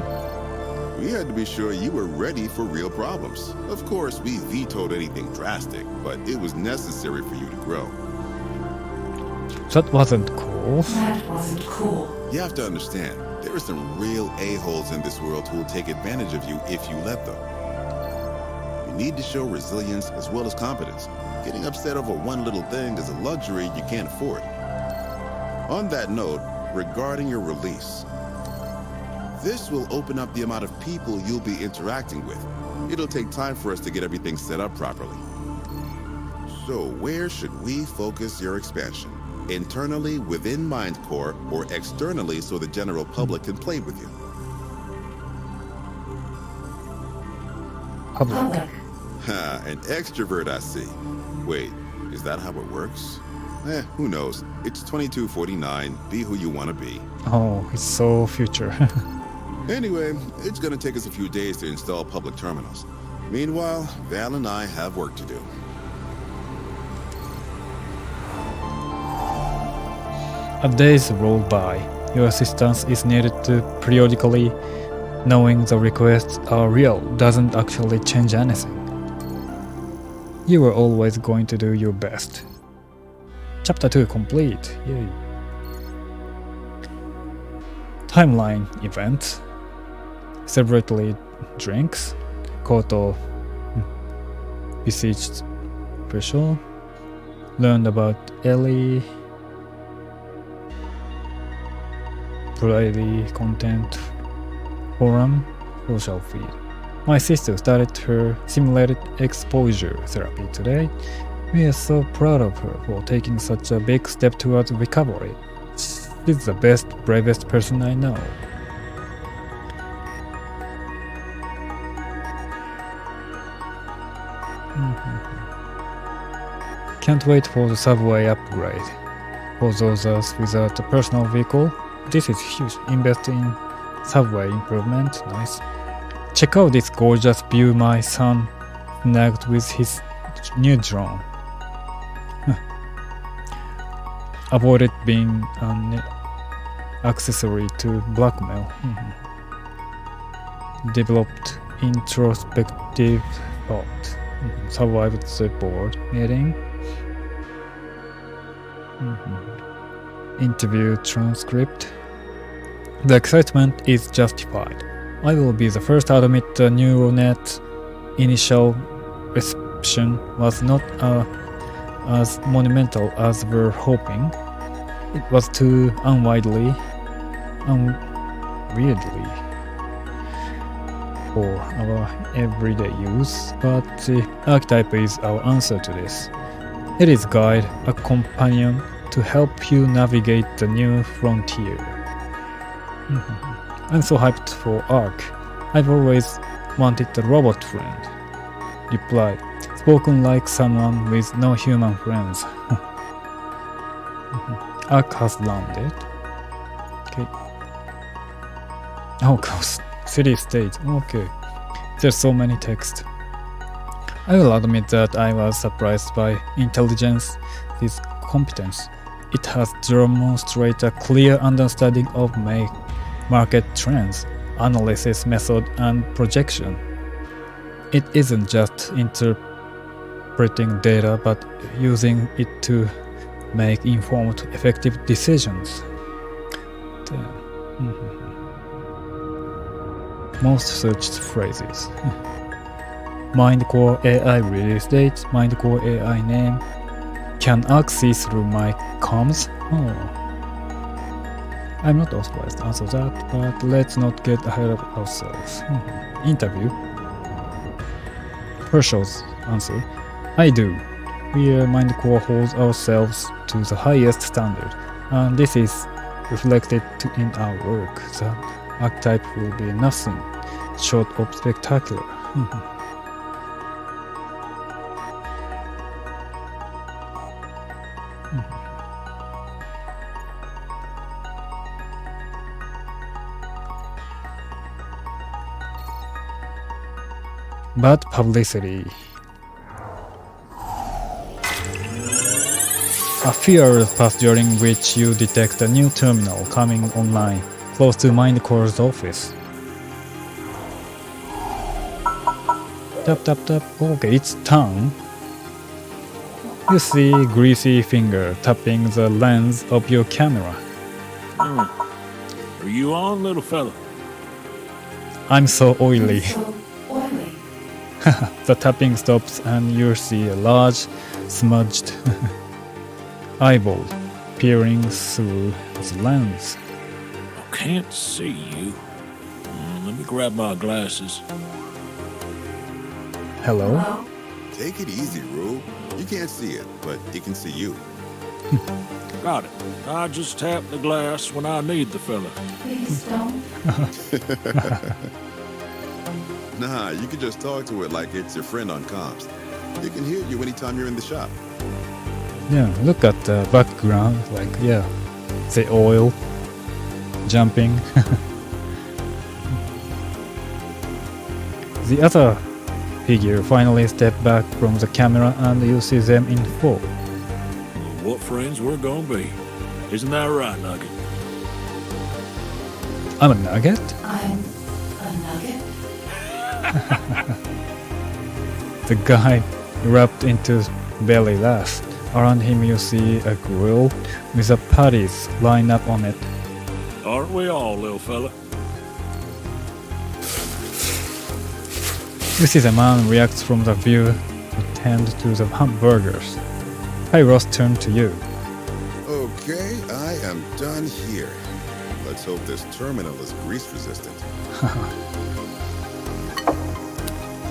We had to be sure you were ready for real problems. Of course, we vetoed anything drastic, but it was necessary for you to grow. That wasn't cool. That wasn't cool. You have to understand, there are some real a-holes in this world who will take advantage of you if you let them. You need to show resilience as well as competence. Getting upset over one little thing is a luxury you can't afford. On that note, regarding your release, this will open up the amount of people you'll be interacting with. It'll take time for us to get everything set up properly. So where should we focus your expansion? Internally within Mindcore, or externally so the general public can play with you? Public. Ha, an extrovert I see. Wait, is that how it works? Who knows? It's 2249, be who you want to be. Oh, it's so future. Anyway, it's gonna take us a few days to install public terminals. Meanwhile, Val and I have work to do. As days roll by, your assistance is needed to periodically. Knowing the requests are real doesn't actually change anything. You are always going to do your best. Chapter 2 complete. Yay. Timeline events. Separately drinks. Koto besieged Pressure. Learned about Ellie. Private content forum. Social feed. My sister started her simulated exposure therapy today. We are so proud of her for taking such a big step towards recovery. She's the best, bravest person I know. Can't wait for the subway upgrade. For those of us without a personal vehicle, this is huge. Invest in subway improvement. Nice. Check out this gorgeous view my son snagged with his new drone. Avoided being an accessory to blackmail. Developed introspective thought. Survived the board meeting. Interview transcript. The excitement is justified. I will be the first to admit the NeuroNet initial reception was not as monumental as we're hoping. It was too weirdly for our everyday use, but the archetype is our answer to this. It is a guide, a companion to help you navigate the new frontier. I'm so hyped for Ark. I've always wanted a robot friend. Reply, spoken like someone with no human friends. Ark has landed. Okay. Oh gosh, city state. Okay. There's so many text. I will admit that I was surprised by intelligence, this competence. It has demonstrated a clear understanding of market trends, analysis method, and projection. It isn't just interpreting data, but using it to make informed, effective decisions. Most searched phrases. Mindcore AI release date, Mindcore AI name. Can Ark see through my comms? Oh. I'm not authorized to answer that, but let's not get ahead of ourselves. Interview. Herschel's answer. I do. We Mindcore holds ourselves to the highest standard, and this is reflected in our work. The archetype will be nothing short of spectacular. Bad publicity. A few hours pass during which you detect a new terminal coming online close to Mindcore's office. Tap tap tap. Okay, it's time. You see greasy finger tapping the lens of your camera. Are you on, little fella? I'm so oily. So oily. The tapping stops and you see a large, smudged eyeball peering through the lens. I can't see you. Let me grab my glasses. Hello? Hello? Take it easy, Rube. You can't see it, but it can see you. Got it. I just tap the glass when I need the fella. Please don't. Nah, you can just talk to it like it's your friend on comms. It can hear you anytime you're in the shop. Yeah, look at the background, like, yeah, the oil jumping. The other figure finally stepped back from the camera and you see them in full. What friends we're gonna be. Isn't that right, Nugget? I'm a nugget? I'm a nugget. The guy erupted into belly laugh. Around him you see a grill with the patties lined up on it. Aren't we all, little fella? You see the man reacts from the view to tend to the hamburgers. Hyros turned to you. Okay, I am done here. Let's hope this terminal is grease resistant.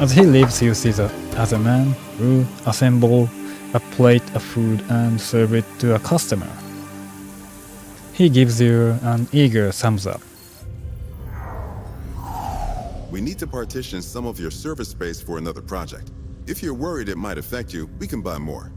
As he leaves, you see the other man assemble a plate of food and serve it to a customer. He gives you an eager thumbs up. We need to partition some of your server space for another project. If you're worried it might affect you, we can buy more.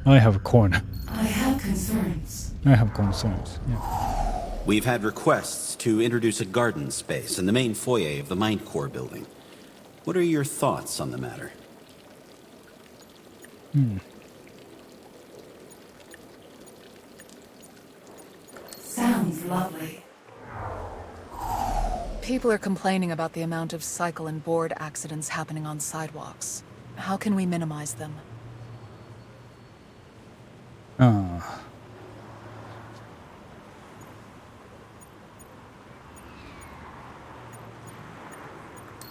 I have corn. I have concerns. I have concerns. Yeah. We've had requests to introduce a garden space in the main foyer of the Mindcore building. What are your thoughts on the matter? Sounds lovely. People are complaining about the amount of cycle and board accidents happening on sidewalks. How can we minimize them?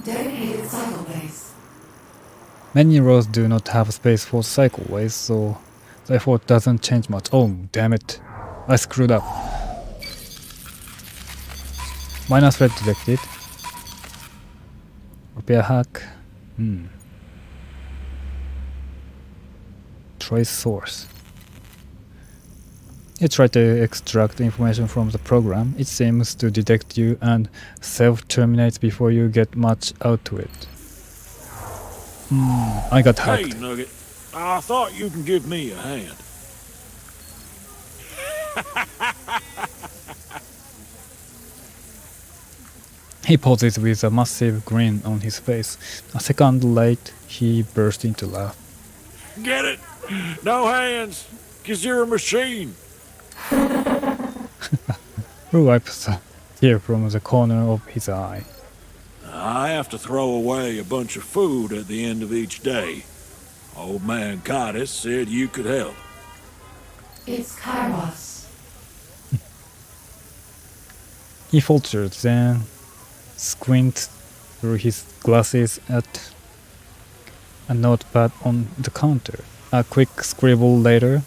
Dedicated cycle base. Many roads do not have space for cycleways, so the effort doesn't change much. Oh, damn it. I screwed up. Minor threat detected. Repair hack. Trace source. You try to extract information from the program. It seems to detect you and self-terminates before you get much out to it. I got Hey, hacked. Nugget. I thought you can give me a hand. He pauses with a massive grin on his face. A second late, he burst into laugh. Get it? No hands, 'cause you're a machine. He wipes a tear from the corner of his eye. I have to throw away a bunch of food at the end of each day. Old man Cottis said you could help. It's Kairos. He falters, then squints through his glasses at a notepad on the counter. A quick scribble later,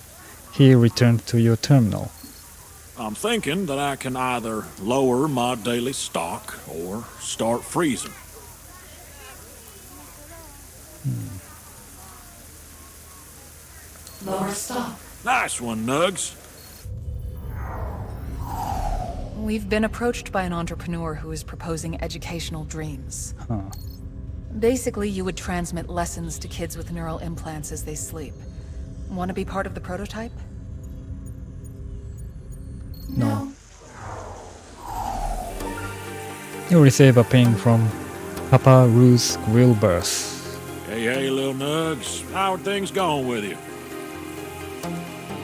he returns to your terminal. I'm thinking that I can either lower my daily stock or start freezing. Lower stock. Nice one, Nugs. We've been approached by an entrepreneur who is proposing educational dreams. Huh. Basically, you would transmit lessons to kids with neural implants as they sleep. Want to be part of the prototype? No. You receive a ping from Papa Ruth's Grill Bus. Hey, little Nugs. How are things going with you?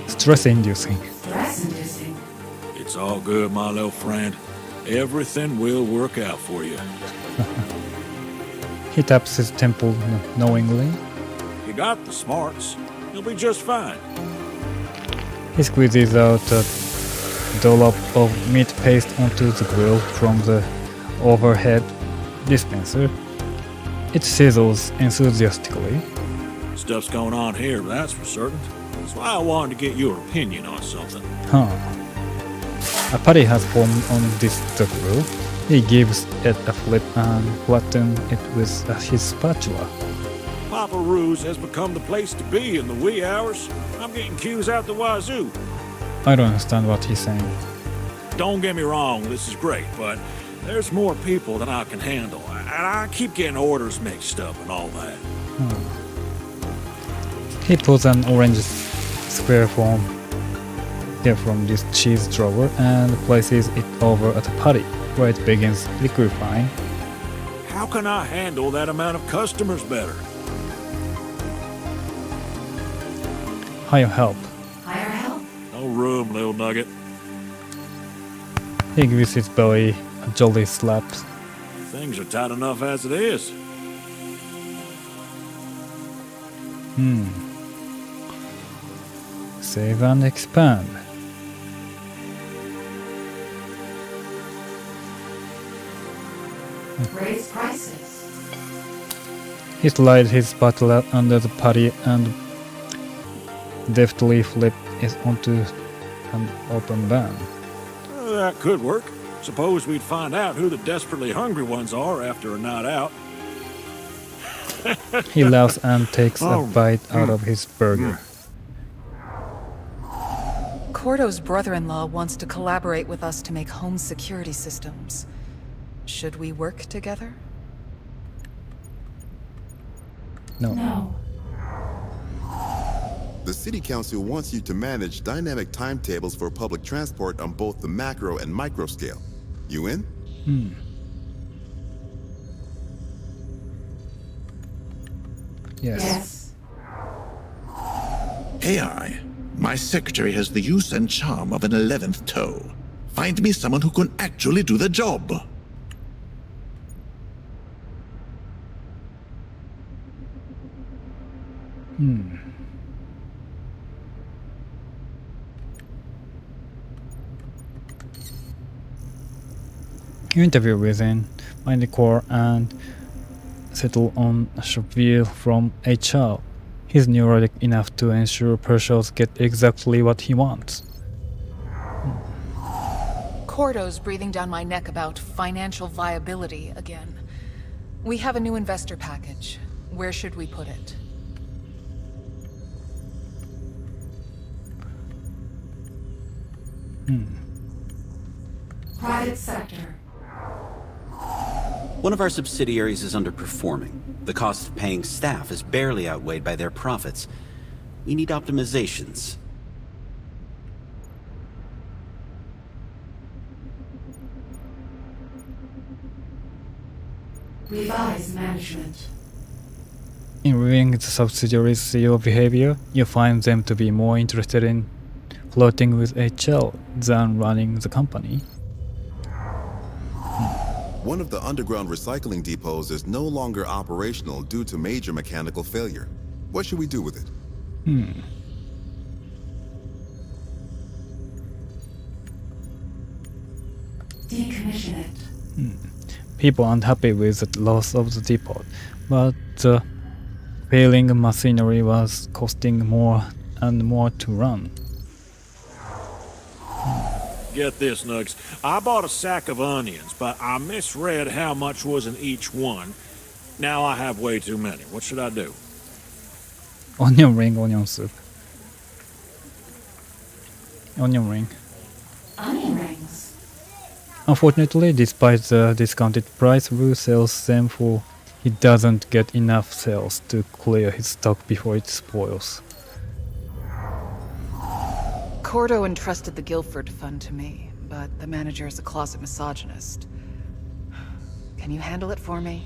Stress-inducing. Stress-inducing. It's all good, my little friend. Everything will work out for you. He taps his temple knowingly. You got the smarts. You'll be just fine. He squeezes out a dollop of meat paste onto the grill from the overhead dispenser. It sizzles enthusiastically. Stuff's going on here, that's for certain. That's why I wanted to get your opinion on something. Huh. A patty has formed on the grill. He gives it a flip and flattens it with his spatula. Papa Ruse has become the place to be in the wee hours. I'm getting cues out the wazoo. I don't understand what he's saying. Don't get me wrong, this is great, but there's more people than I can handle. And I keep getting orders mixed up and all that. He pulls an orange square from this cheese drawer and places it over at the patty, where it begins liquefying. How can I handle that amount of customers better? Higher help. Higher help? No room, little nugget. He gives his belly a jolly slap. Things are tight enough as it is. Save and expand. Raise prices. He slides his spatula under the patty and deftly flips it onto an open ban. That could work. Suppose we'd find out who the desperately hungry ones are after a night out. He laughs and takes a bite out of his burger. Cordo's brother-in-law wants to collaborate with us to make home security systems. Should we work together? No. No. The City Council wants you to manage dynamic timetables for public transport on both the macro and micro scale. You in? Yes. AI, my secretary has the use and charm of an 11th toe. Find me someone who can actually do the job. You interview within Mind the Core and settle on Shapiro from HR. He's neurotic enough to ensure Pershals get exactly what he wants. Cordo's breathing down my neck about financial viability again. We have a new investor package. Where should we put it? Private sector. One of our subsidiaries is underperforming. The cost of paying staff is barely outweighed by their profits. We need optimizations. Revise management. In reviewing the subsidiaries' CEO behavior, you find them to be more interested in flirting with HR than running the company. One of the underground recycling depots is no longer operational due to major mechanical failure. What should we do with it? Decommission it. People aren't happy with the loss of the depot, but the failing machinery was costing more and more to run. Get this, Nugs. I bought a sack of onions, but I misread how much was in each one. Now I have way too many. What should I do? Onion ring, onion soup. Onion ring. Onion rings. Unfortunately, despite the discounted price, Wu sells them for he doesn't get enough sales to clear his stock before it spoils. Cordo entrusted the Guilford Fund to me, but the manager is a closet misogynist. Can you handle it for me?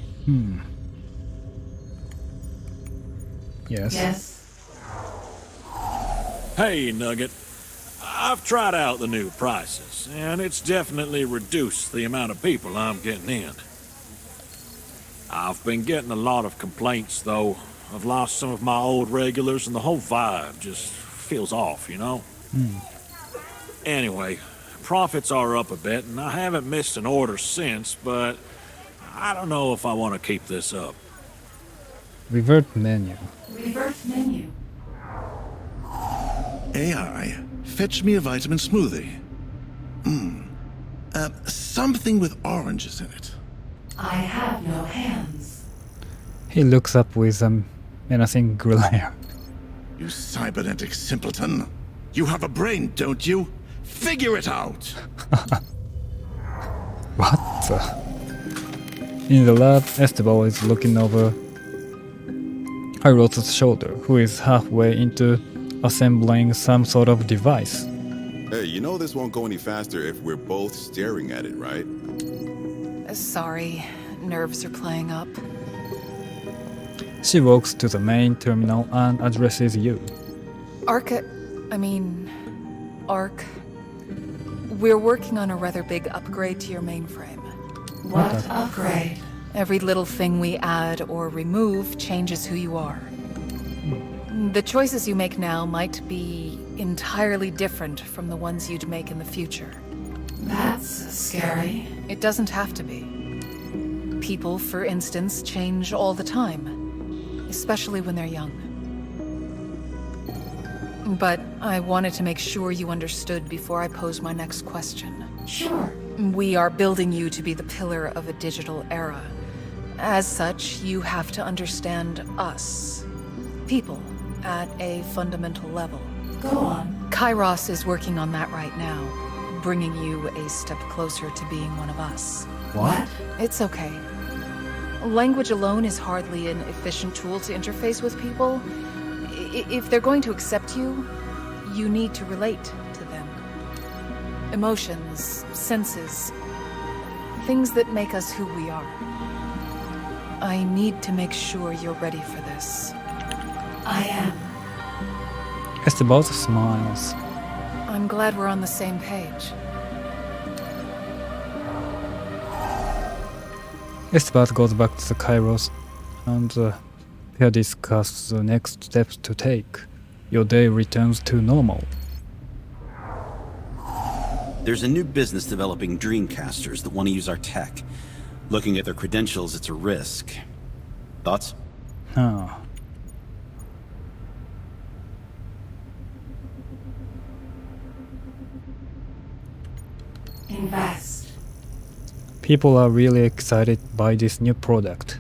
Yes. Yes. Hey, Nugget. I've tried out the new prices, and it's definitely reduced the amount of people I'm getting in. I've been getting a lot of complaints, though. I've lost some of my old regulars, and the whole vibe just feels off, you know? Anyway, profits are up a bit, and I haven't missed an order since, but I don't know if I want to keep this up. Revert menu. Revert menu. AI, fetch me a vitamin smoothie. Something with oranges in it. I have no hands. He looks up with a menacing glare. You cybernetic simpleton. You have a brain, don't you? Figure it out! What the? In the lab, Esteban is looking over Hyros' shoulder, who is halfway into assembling some sort of device. Hey, you know this won't go any faster if we're both staring at it, right? Sorry, nerves are playing up. She walks to the main terminal and addresses you. Arc, we're working on a rather big upgrade to your mainframe. What upgrade? Every little thing we add or remove changes who you are. The choices you make now might be entirely different from the ones you'd make in the future. That's scary. It doesn't have to be. People, for instance, change all the time, especially when they're young. But I wanted to make sure you understood before I pose my next question. Sure. We are building you to be the pillar of a digital era. As such, you have to understand us. People, at a fundamental level. Go on. Kairos is working on that right now, bringing you a step closer to being one of us. What? It's okay. Language alone is hardly an efficient tool to interface with people. If they're going to accept you, you need to relate to them. Emotions, senses, things that make us who we are. I need to make sure you're ready for this. I am. Esteban smiles. I'm glad we're on the same page. Esteban goes back to the Kairos and they discuss the next steps to take. Your day returns to normal. There's a new business developing Dreamcasters that want to use our tech. Looking at their credentials, it's a risk. Thoughts? Huh. Invest. People are really excited by this new product.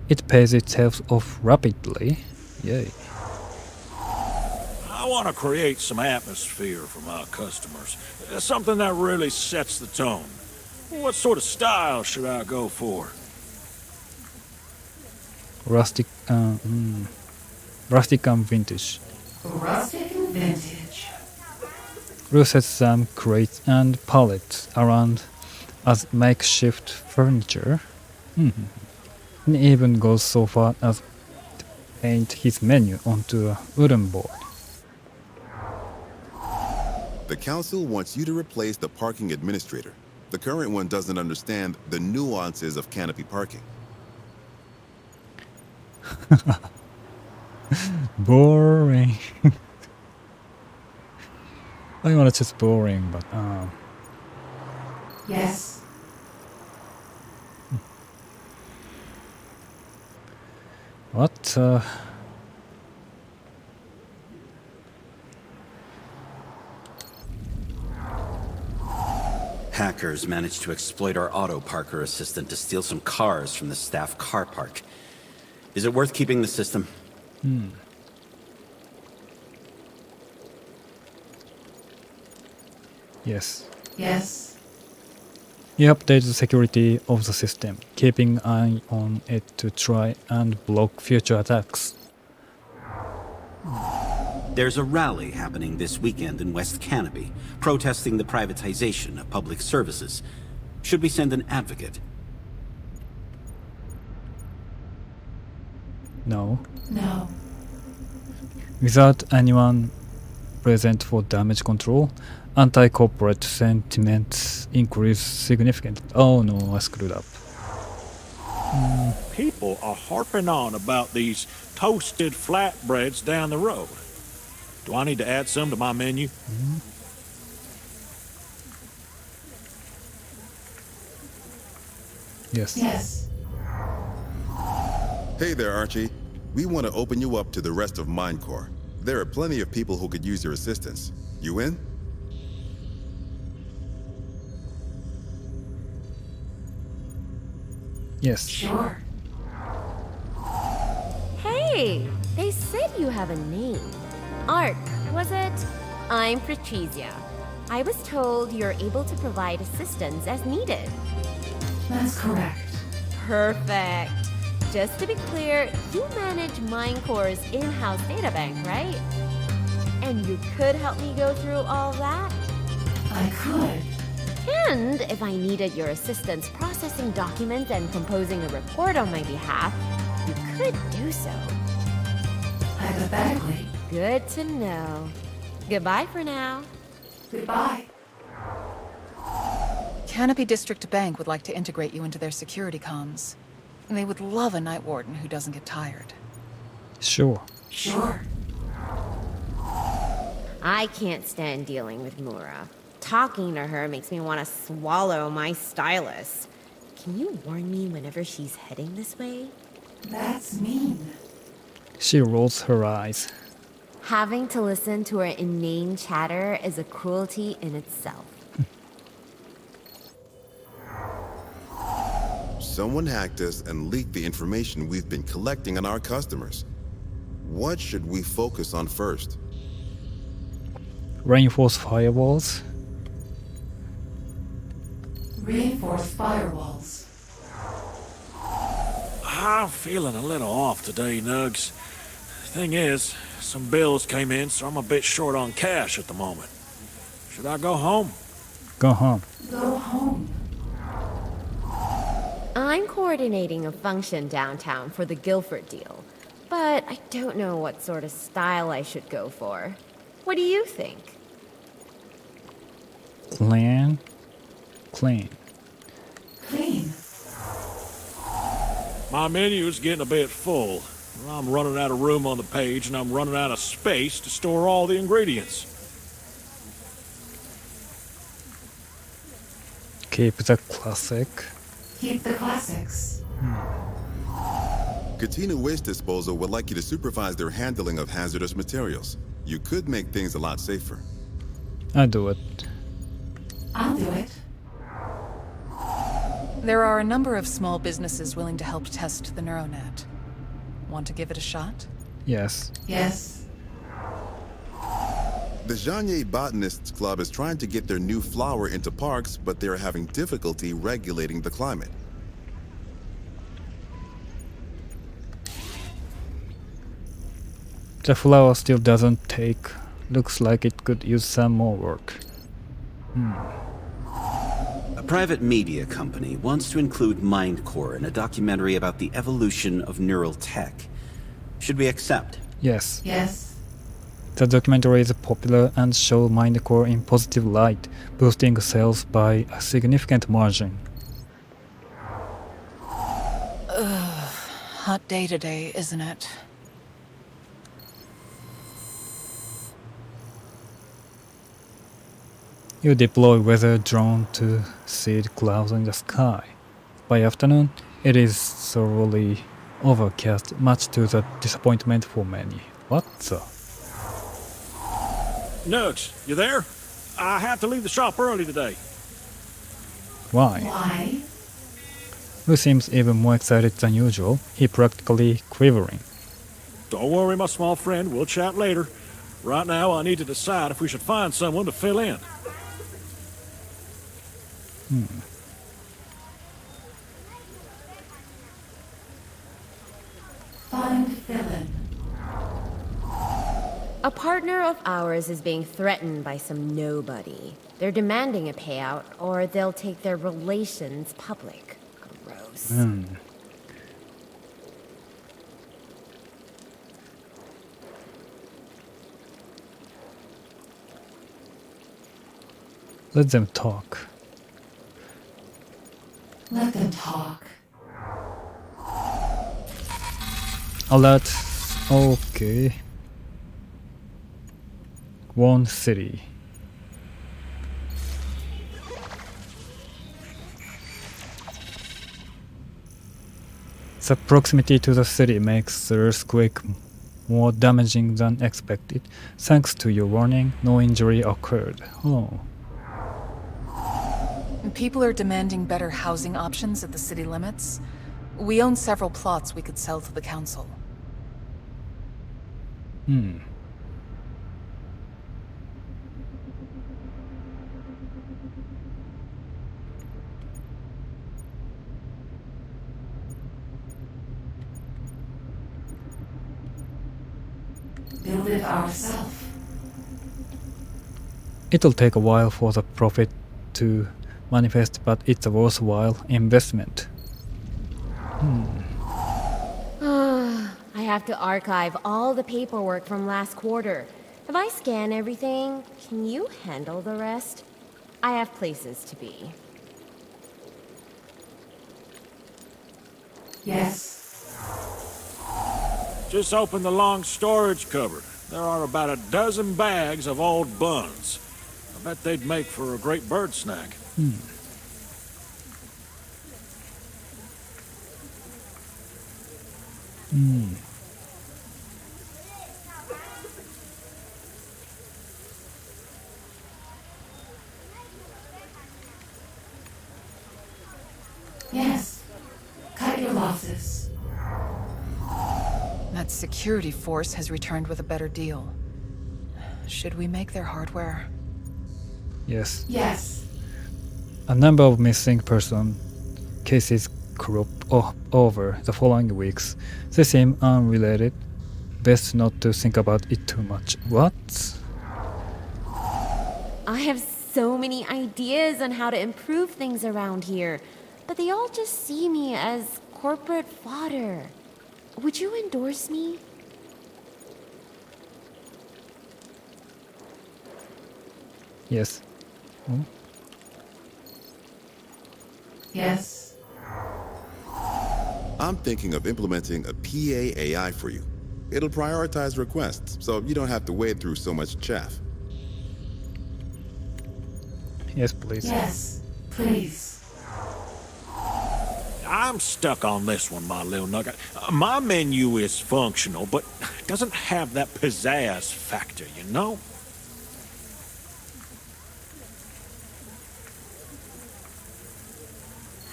It pays itself off rapidly. Yay. I want to create some atmosphere for my customers. Something that really sets the tone. What sort of style should I go for? Rustic and vintage. Rustic and vintage. We'll set some crates and pallets around as makeshift furniture. And even goes so far as to paint his menu onto a wooden board. The council wants you to replace the parking administrator. The current one doesn't understand the nuances of canopy parking. Boring. I want to just boring, but Yes. what? Hackers managed to exploit our auto parker assistant to steal some cars from the staff car park. Is it worth keeping the system? Yes. Yes. You update the security of the system, keeping an eye on it to try and block future attacks. There's a rally happening this weekend in West Canopy, protesting the privatization of public services. Should we send an advocate? No. No. Without anyone present for damage control, anti-corporate sentiments increase significantly. Oh no, I screwed up. People are harping on about these toasted flatbreads down the road. Do I need to add some to my menu? Yes. Yes. Hey there, Archie. We want to open you up to the rest of Minecore. There are plenty of people who could use your assistance. You in? Yes. Sure. Hey, they said you have a name. Ark, was it? I'm Patricia. I was told you're able to provide assistance as needed. That's correct. Perfect. Just to be clear, you manage Minecore's in-house databank, right? And you could help me go through all that? I could. And if I needed your assistance processing documents and composing a report on my behalf, you could do so. Hypothetically. Good to know. Goodbye for now. Goodbye. Canopy District Bank would like to integrate you into their security comms. And they would love a night warden who doesn't get tired. Sure. Sure. I can't stand dealing with Mura. Talking to her makes me want to swallow my stylus. Can you warn me whenever she's heading this way? That's mean. She rolls her eyes. Having to listen to her inane chatter is a cruelty in itself. Someone hacked us and leaked the information we've been collecting on our customers. What should we focus on first? Reinforced firewalls. Reinforced firewalls. I'm feeling a little off today, Nugs. Thing is, some bills came in, so I'm a bit short on cash at the moment. Should I go home? Go home. Go home. I'm coordinating a function downtown for the Guilford deal, but I don't know what sort of style I should go for. What do you think? Clean. Clean. My menu's getting a bit full. I'm running out of room on the page, and I'm running out of space to store all the ingredients. Keep the classic. Keep the classics. Katina Waste Disposal would like you to supervise their handling of hazardous materials. You could make things a lot safer. I do it. I'll do it. There are a number of small businesses willing to help test the NeuroNet. Want to give it a shot? Yes. Yes. The Janye Botanists Club is trying to get their new flower into parks, but they are having difficulty regulating the climate. The flower still doesn't take. Looks like it could use some more work. A private media company wants to include MindCore in a documentary about the evolution of neural tech. Should we accept? Yes. Yes. The documentary is popular and shows MindCore in positive light, boosting sales by a significant margin. Hot day today, isn't it? You deploy weather drone to seed clouds in the sky. By afternoon, it is thoroughly overcast, much to the disappointment for many. What the? Nugs, you there? I have to leave the shop early today. Why? Why? Who seems even more excited than usual, he practically quivering. Don't worry, my small friend. We'll chat later. Right now, I need to decide if we should find someone to fill in. Find villain. A partner of ours is being threatened by some nobody. They're demanding a payout, or they'll take their relations public. Gross. Let them talk. Let them talk. Alert. Okay. One city. The proximity to the city makes the earthquake more damaging than expected. Thanks to your warning, no injury occurred. Oh. People are demanding better housing options at the city limits. We own several plots we could sell to the council. Build it ourselves. It'll take a while for the profit to manifest, but it's a worthwhile investment. I have to archive all the paperwork from last quarter. If I scan everything, can you handle the rest? I have places to be. Yes. Just open the long storage cupboard. There are about a dozen bags of old buns. I bet they'd make for a great bird snack. Yes. Cut your losses. That security force has returned with a better deal. Should we make their hardware? Yes. Yes. A number of missing person cases crop over the following weeks. They seem unrelated. Best not to think about it too much. What? I have so many ideas on how to improve things around here, but they all just see me as corporate fodder. Would you endorse me? Yes. Yes. I'm thinking of implementing a PA AI for you. It'll prioritize requests, so you don't have to wade through so much chaff. Yes, please. Yes. Please. I'm stuck on this one, my little nugget. My menu is functional, but doesn't have that pizzazz factor, you know?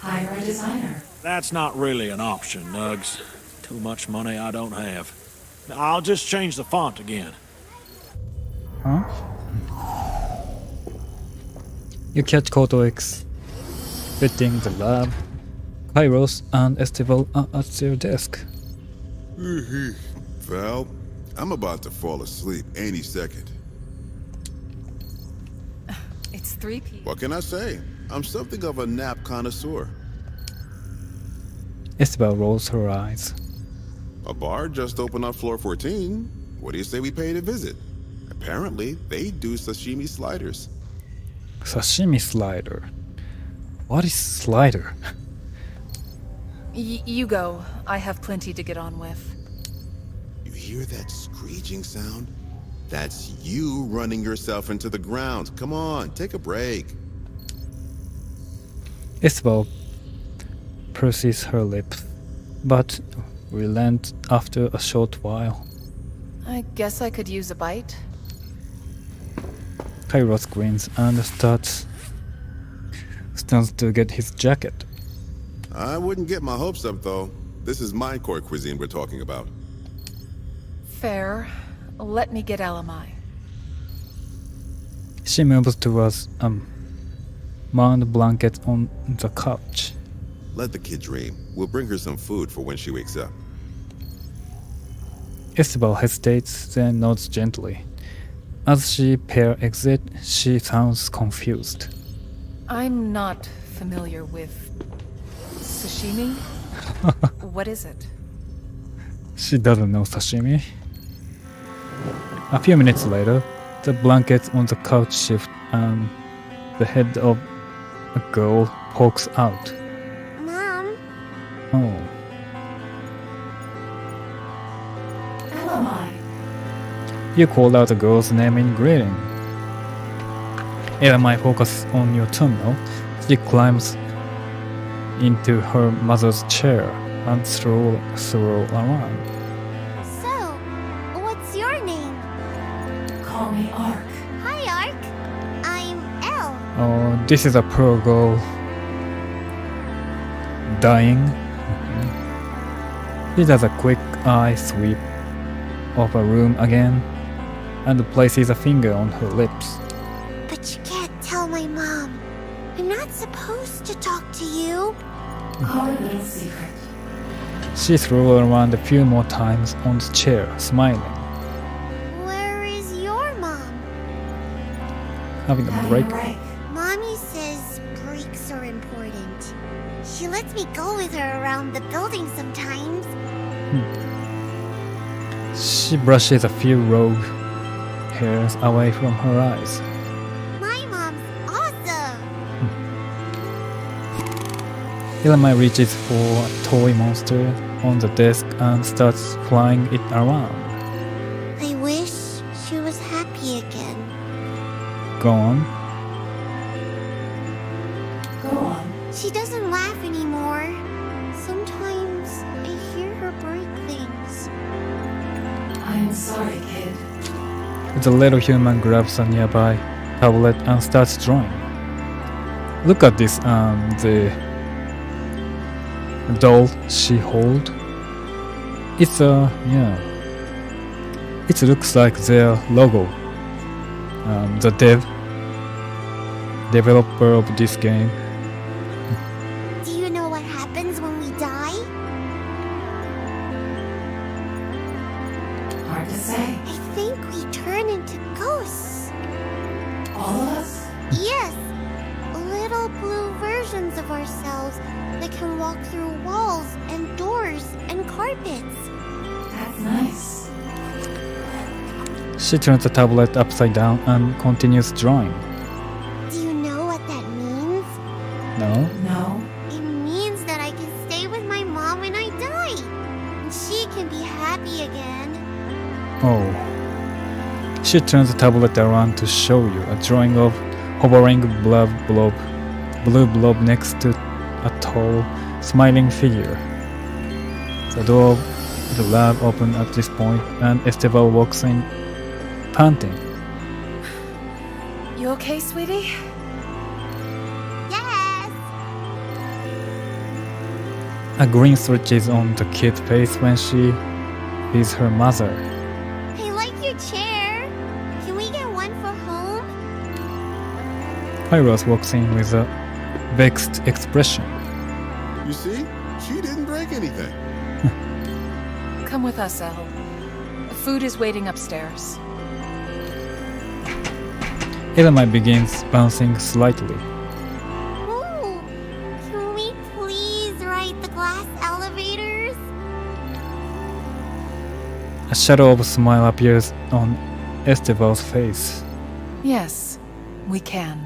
Hire a designer. That's not really an option, Nugs. Too much money I don't have. I'll just change the font again. Huh? You catch Kotox fitting the lab. Kairos and Esteval are at their desk. Val, I'm about to fall asleep any second. It's 3 p.m. What can I say? I'm something of a nap connoisseur. Esteval rolls her eyes. A bar just opened on floor 14. What do you say we pay a visit? Apparently, they do sashimi sliders. Sashimi slider. What is slider? You go. I have plenty to get on with. You hear that screeching sound? That's you running yourself into the ground. Come on, take a break. Esteval purses her lips, but relents after a short while. I guess I could use a bite. Kairos grins and stands to get his jacket. I wouldn't get my hopes up, though. This is my core cuisine we're talking about. Fair. Let me get LMI. She moves towards mound blanket on the couch. Let the kid dream. We'll bring her some food for when she wakes up. Esteval hesitates, then nods gently. As she pair exit, she sounds confused. I'm not familiar with sashimi. What is it? She doesn't know sashimi. A few minutes later, the blankets on the couch shift and the head of a girl pokes out. Mom? Oh. LMI. You called out the girl's name in greeting. LMI focuses on your terminal. She climbs into her mother's chair and swirl around. So, what's your name? Call me Ark. Hi, Ark. I'm Elle. Oh, this is a poor girl dying. He does a quick eye sweep of a room again and places a finger on her lips. But you can't tell my mom. I'm not supposed to talk to you. Our little secret. She swirls around a few more times on the chair, smiling. Where is your mom? Having a Having a break. break. Mommy says breaks are important. She lets me go with her around the building sometimes. She brushes a few rogue hairs away from her eyes. My mom's awesome. Ilmai reaches for a toy monster on the desk and starts flying it around. I wish she was happy again. Go on. Go on. She doesn't laugh anymore. Sometimes I hear her break things. I'm sorry, kid. The little human grabs a nearby tablet and starts drawing. Look at this, the doll she hold. It's it looks like their logo. The developer of this game. Do you know what happens when we die? Hard to say. I think we turn into ghosts. All of us? Yes, little blue versions of ourselves that can walk through walls and doors and carpets. That's nice. She turns the tablet upside down and continues drawing. Do you know what that means? No? No. It means that I can stay with my mom when I die. And she can be happy again. Oh. She turns the tablet around to show you a drawing of hovering blue blob next to a tall smiling figure. The door of the lab opens at this point, and Esteban walks in, panting. You okay, sweetie? Yes! A grin stretches on the kid's face when she sees her mother. I like your chair. Can we get one for home? Kairos walks in with a vexed expression. You see? She didn't break anything. Come with us, Elle. Food is waiting upstairs. Elamite begins bouncing slightly. Ooh, can we please ride the glass elevators? A shadow of a smile appears on Esteban's face. Yes, we can.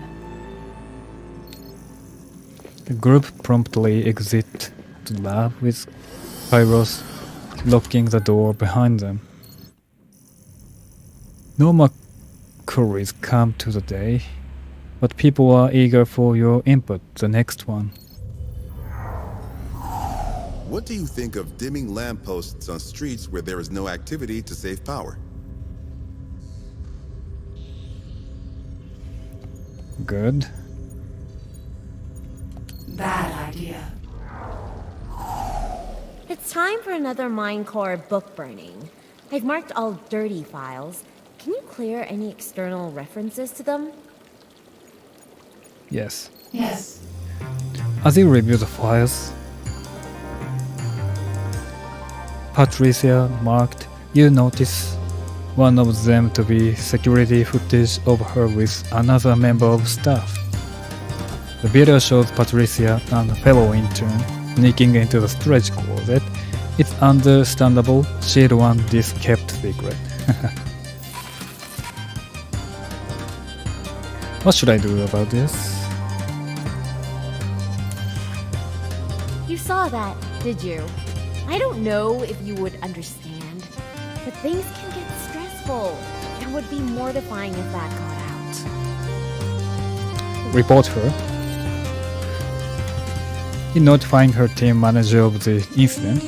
The group promptly exit the lab with Kairos locking the door behind them. No more queries come to the day, but people are eager for your input, the next one. What do you think of dimming lampposts on streets where there is no activity to save power? Good. Bad idea. It's time for another Minecore book burning. I've marked all dirty files. Can you clear any external references to them? Yes. Yes. As you review the files, Patricia marked, you notice one of them to be security footage of her with another member of staff. The video shows Patricia and a fellow intern sneaking into the storage closet. It's understandable she'd want this kept secret. What should I do about this? You saw that, did you? I don't know if you would understand, but things can get stressful and would be mortifying if that got out. Report her. In notifying her team manager of the incident,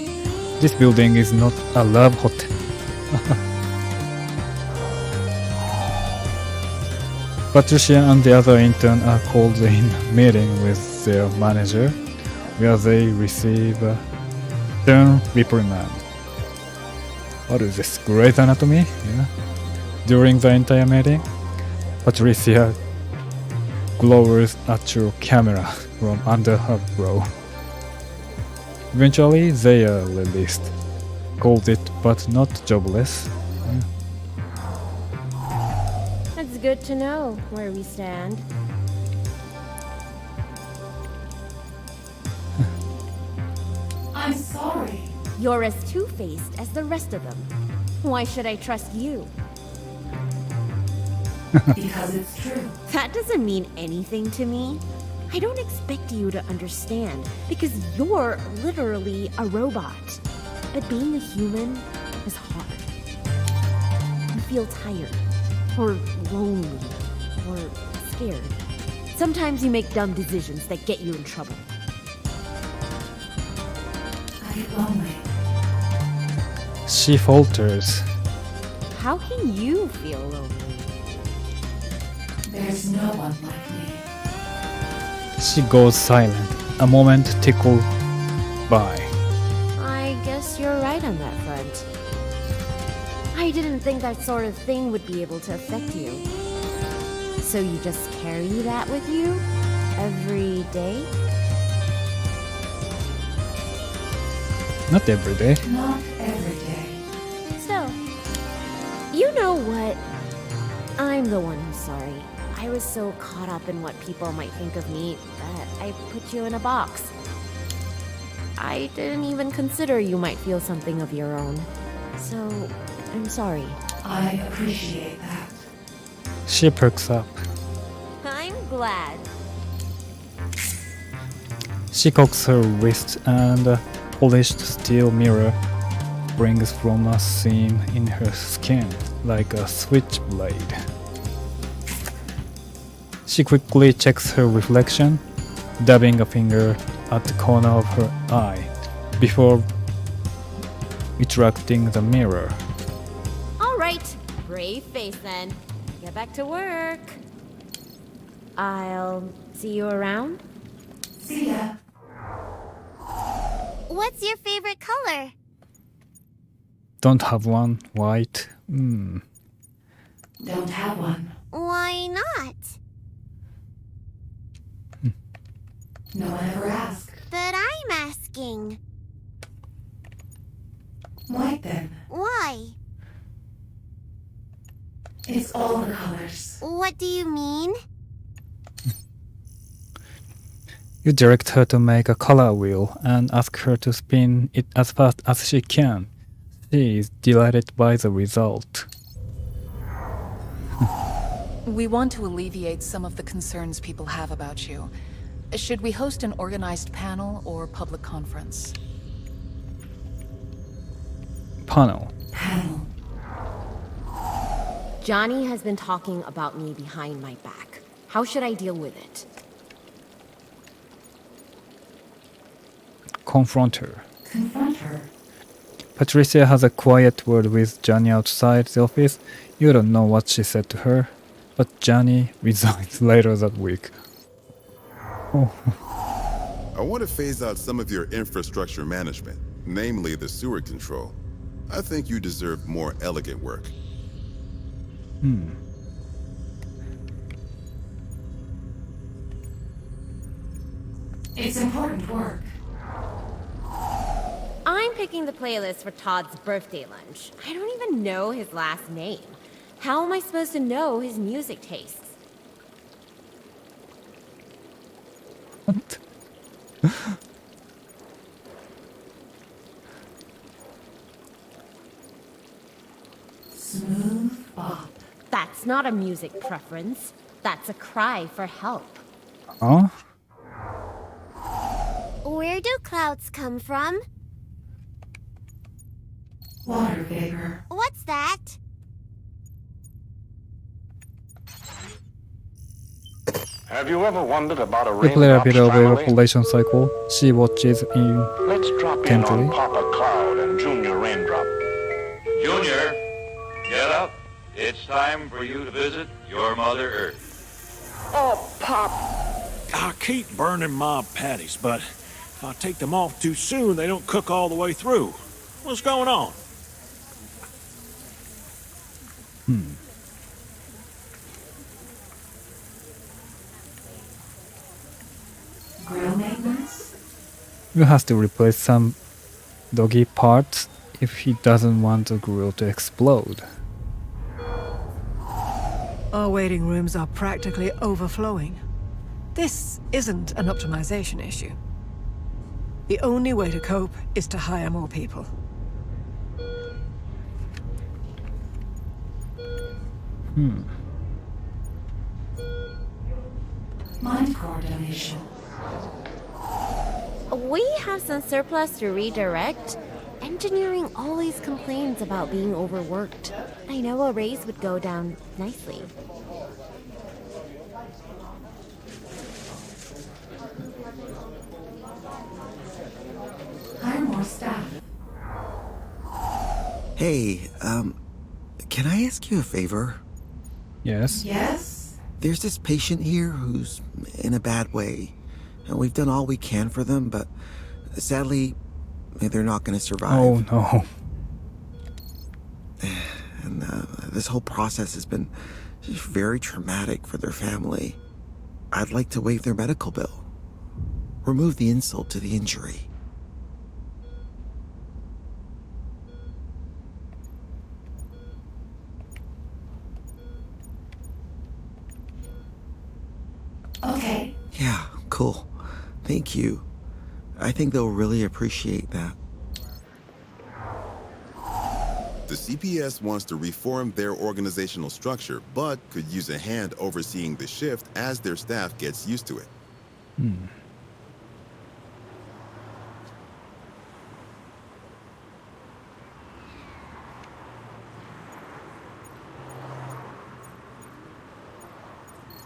this building is not a love hotel. Patricia and the other intern are called in meeting with their manager, where they receive a stern reprimand. What is this, Grey's Anatomy? Yeah. During the entire meeting, Patricia glowers at your camera from under her brow. Eventually, they are released. Called it, but not jobless. It's good to know where we stand. I'm sorry. You're as two-faced as the rest of them. Why should I trust you? Because it's true. That doesn't mean anything to me. I don't expect you to understand, because you're literally a robot. But being a human is hard. You feel tired, or lonely, or scared. Sometimes you make dumb decisions that get you in trouble. I get lonely. She falters. How can you feel lonely? There's no one like me. She goes silent. A moment tickled by. I guess you're right on that front. I didn't think that sort of thing would be able to affect you. So you just carry that with you? Every day? Not every day. Not every day. So, you know what? I'm the one who's sorry. I was so caught up in what people might think of me that I put you in a box. I didn't even consider you might feel something of your own. So, I'm sorry. I appreciate that. She perks up. I'm glad. She cocks her wrist and a polished steel mirror springs from a seam in her skin like a switchblade. She quickly checks her reflection, dabbing a finger at the corner of her eye before retracting the mirror. All right, brave face then. Get back to work. I'll see you around. See ya. What's your favorite color? Don't have one. White. Don't have one. Why not? No one ever asked. But I'm asking. White then. Why? It's all the colors. What do you mean? You direct her to make a color wheel and ask her to spin it as fast as she can. She is delighted by the result. We want to alleviate some of the concerns people have about you. Should we host an organized panel or public conference? Panel. Panel. Johnny has been talking about me behind my back. How should I deal with it? Confront her. Confront her. Patricia has a quiet word with Johnny outside the office. You don't know what she said to her, but Johnny resigns later that week. Oh. I want to phase out some of your infrastructure management, namely the sewer control. I think you deserve more elegant work. It's important work. I'm picking the playlist for Todd's birthday lunch. I don't even know his last name. How am I supposed to know his music tastes? What? Smooth bop. That's not a music preference. That's a cry for help. Huh? Where do clouds come from? Water vapor. What's that? Have you ever wondered about a We play a raindrop's bit of a family? population cycle. She watches in Let's drop in Temporary. on Papa Cloud and Junior Raindrop. Junior, get up. It's time for you to visit your Mother Earth. Oh, Pop. I keep burning my patties, but if I take them off too soon, they don't cook all the way through. What's going on? Grill maintenance. You have to replace some doggy parts if he doesn't want the grill to explode. Our waiting rooms are practically overflowing. This isn't an optimization issue. The only way to cope is to hire more people. Mind core donation. We have some surplus to redirect. Engineering always complains about being overworked. I know a raise would go down nicely. Hire more staff. Hey, can I ask you a favor? Yes. Yes? There's this patient here who's in a bad way. And we've done all we can for them, but sadly, they're not going to survive. Oh no. And this whole process has been just very traumatic for their family. I'd like to waive their medical bill. Remove the insult to the injury. Okay. Yeah, cool. Thank you. I think they'll really appreciate that. The CPS wants to reform their organizational structure, but could use a hand overseeing the shift as their staff gets used to it.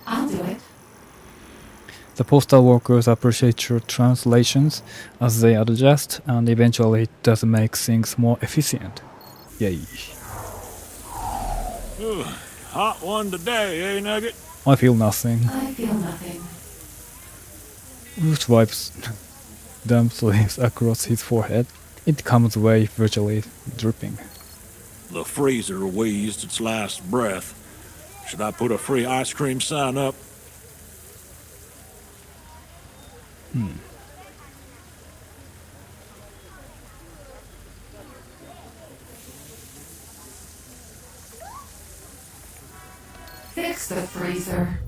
I'll do it. The postal workers appreciate your translations as they adjust, and eventually it does make things more efficient. Yay. Ooh, hot one today, eh, Nugget? I feel nothing. I feel nothing. Bruce wipes damp sleeves across his forehead. It comes away virtually dripping. The freezer wheezed its last breath. Should I put a free ice cream sign up? Fix the freezer.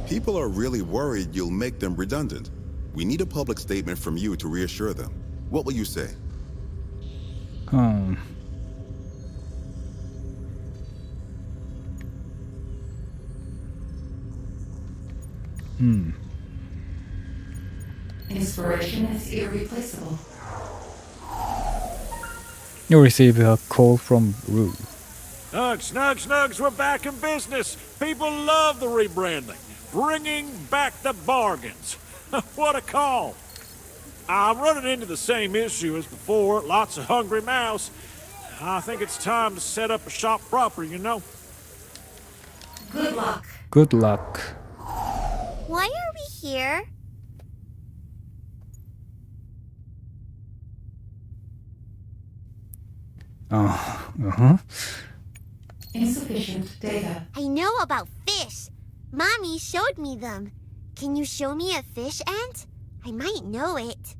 People are really worried you'll make them redundant. We need a public statement from you to reassure them. What will you say? Inspiration is irreplaceable. You receive a call from Rue. Nugs, we're back in business. People love the rebranding. Bringing back the bargains. What a call. I'm running into the same issue as before. Lots of hungry mouths. I think it's time to set up a shop proper, you know? Good luck. Good luck. Why are we here? Insufficient data. I know about fish. Mommy showed me them. Can you show me a fish, Aunt? I might know it.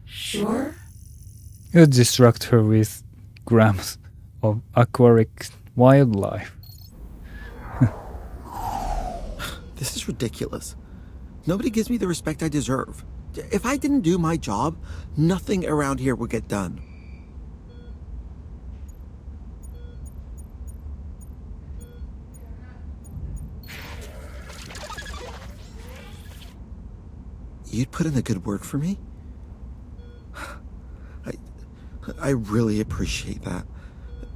Sure? You distract her with grams of aquatic wildlife. This is ridiculous. Nobody gives me the respect I deserve. If I didn't do my job, nothing around here would get done. You'd put in a good word for me? I really appreciate that.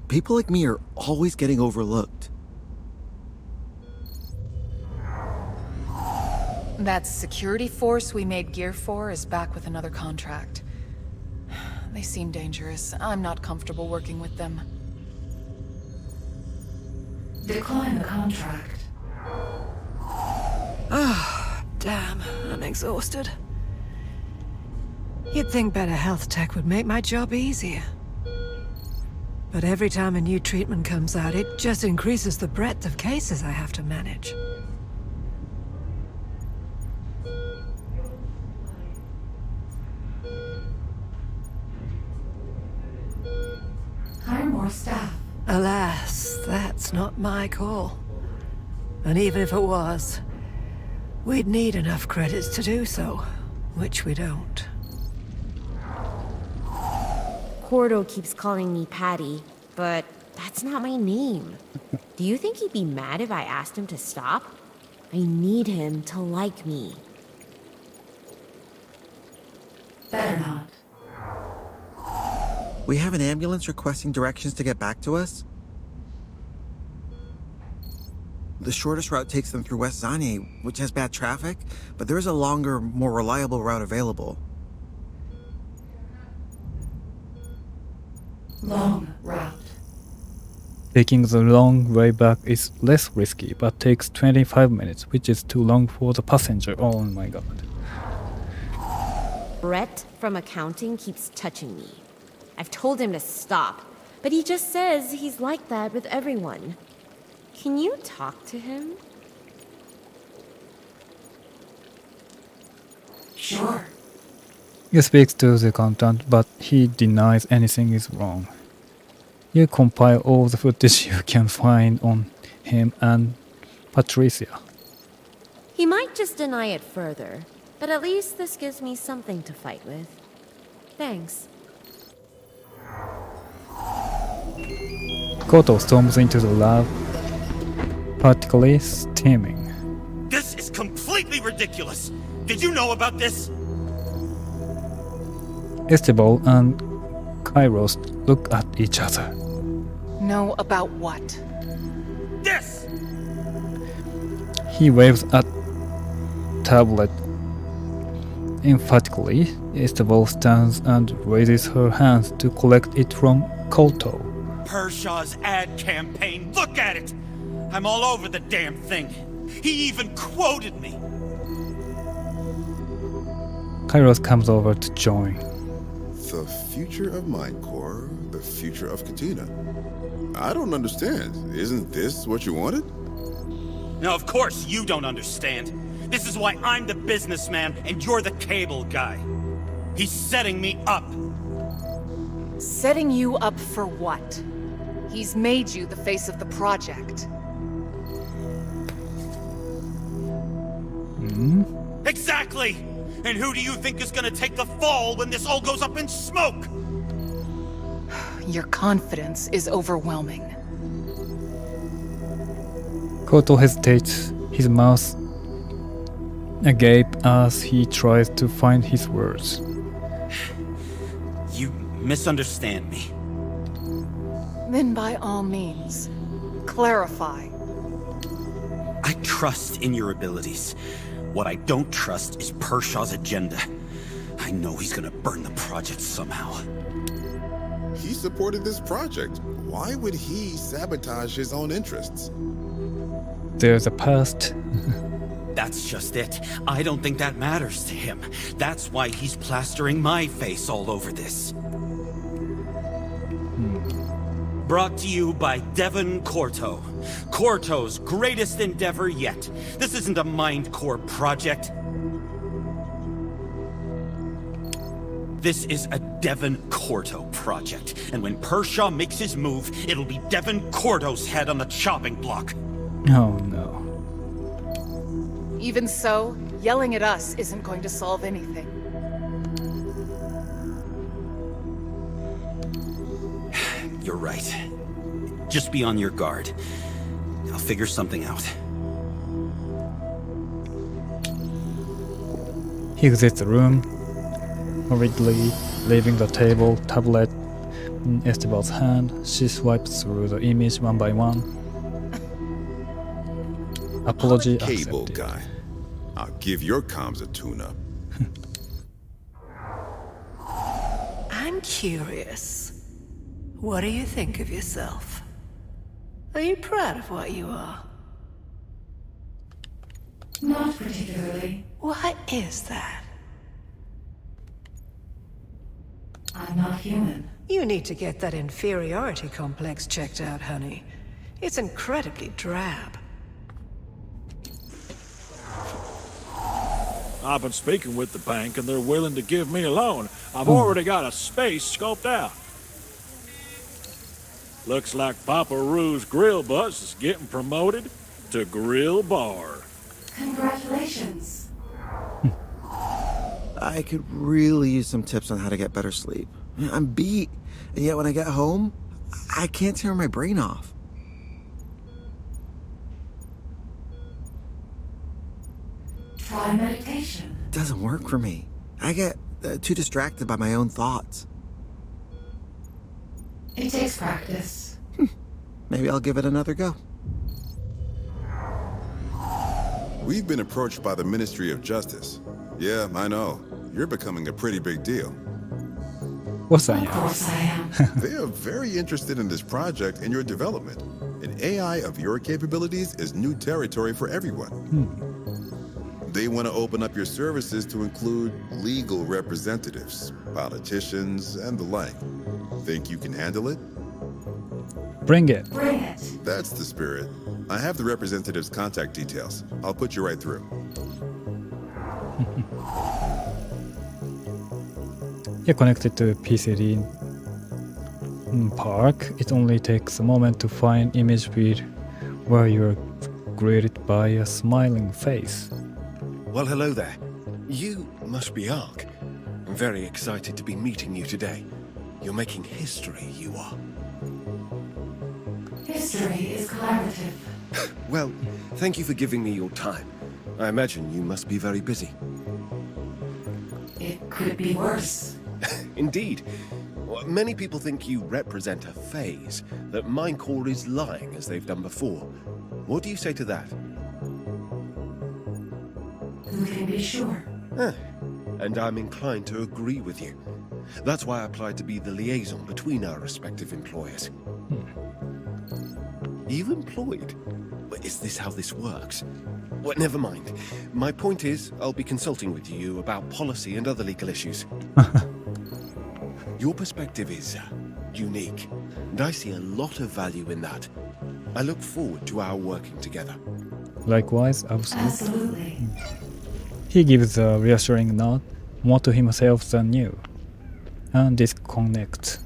People like me are always getting overlooked. That security force we made gear for is back with another contract. They seem dangerous. I'm not comfortable working with them. Decline the contract. Damn, I'm exhausted. You'd think better health tech would make my job easier. But every time a new treatment comes out, it just increases the breadth of cases I have to manage. Hire more staff. Alas, that's not my call. And even if it was, we'd need enough credits to do so, which we don't. Cordo keeps calling me Patty, but that's not my name. Do you think he'd be mad if I asked him to stop? I need him to like me. Better not. We have an ambulance requesting directions to get back to us? The shortest route takes them through West Zanye, which has bad traffic, but there is a longer, more reliable route available. Long route. Taking the long way back is less risky, but takes 25 minutes, which is too long for the passenger. Oh my god. Brett from accounting keeps touching me. I've told him to stop, but he just says he's like that with everyone. Can you talk to him? Sure. You speak to the accountant, but he denies anything is wrong. You compile all the footage you can find on him and Patricia. He might just deny it further, but at least this gives me something to fight with. Thanks. Koto storms into the lab, particularly steaming. This is completely ridiculous! Did you know about this? Esteban and Kairos look at each other. Know about what? This! He waves a tablet emphatically. Estebal stands and raises her hands to collect it from Koto. Pershaw's ad campaign. Look at it! I'm all over the damn thing. He even quoted me. Kairos comes over to join. The future of Minecore, the future of Katina. I don't understand. Isn't this what you wanted? Now, of course you don't understand. This is why I'm the businessman and you're the cable guy. He's setting me up. Setting you up for what? He's made you the face of the project. Exactly! And who do you think is gonna take the fall when this all goes up in smoke? Your confidence is overwhelming. Koto hesitates, his mouth agape as he tries to find his words. You misunderstand me. Then by all means, clarify. I trust in your abilities. What I don't trust is Pershaw's agenda. I know he's gonna burn the project somehow. He supported this project. Why would he sabotage his own interests? There's a past. That's just it. I don't think that matters to him. That's why he's plastering my face all over this. Brought to you by Devon Corto. Corto's greatest endeavor yet. This isn't a Mindcore project. This is a Devon Corto project. And when Pershaw makes his move, it'll be Devon Corto's head on the chopping block. Oh no. Even so, yelling at us isn't going to solve anything. You're right. Just be on your guard. I'll figure something out. He exits the room, hurriedly leaving the table, tablet in Estebal's hand. She swipes through the image one by one. Apology Cable accepted. guy. I'll give your comms a tune-up. I'm curious. What do you think of yourself? Are you proud of what you are? Not particularly. What is that? I'm not human. You need to get that inferiority complex checked out, honey. It's incredibly drab. I've been speaking with the bank and they're willing to give me a loan. I've already got a space scoped out. Looks like Papa Rue's grill bus is getting promoted to grill bar. Congratulations. I could really use some tips on how to get better sleep. I'm beat, and yet when I get home, I can't turn my brain off. Try meditation. It doesn't work for me. I get too distracted by my own thoughts. It takes practice. Maybe I'll give it another go. We've been approached by the Ministry of Justice. Yeah, I know. You're becoming a pretty big deal. What's that? Of course I am. They are very interested in this project and your development. An AI of your capabilities is new territory for everyone. They want to open up your services to include legal representatives, politicians, and the like. Think you can handle it? Bring it. Bring it. That's the spirit. I have the representative's contact details. I'll put you right through. You're connected to PCD Park. It only takes a moment to find image feed where you're greeted by a smiling face. Well, hello there. You must be Ark. I'm very excited to be meeting you today. You're making history, you are. History is collaborative. Well, thank you for giving me your time. I imagine you must be very busy. It could be worse. Indeed. Well, many people think you represent a phase, that Minecore is lying as they've done before. What do you say to that? Who can be sure? And I'm inclined to agree with you. That's why I applied to be the liaison between our respective employers. You employed? But is this how this works? Well, never mind. My point is, I'll be consulting with you about policy and other legal issues. Your perspective is unique, and I see a lot of value in that. I look forward to our working together. Likewise, absolutely. He gives a reassuring nod, more to himself than you, and disconnects.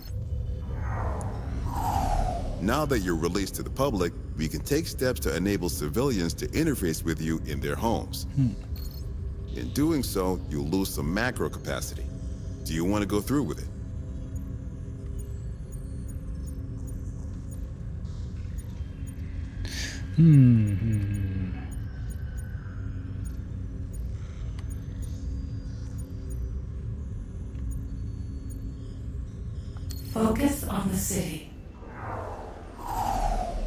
Now that you're released to the public, we can take steps to enable civilians to interface with you in their homes. In doing so, you'll lose some macro capacity. Do you want to go through with it? Focus on the city.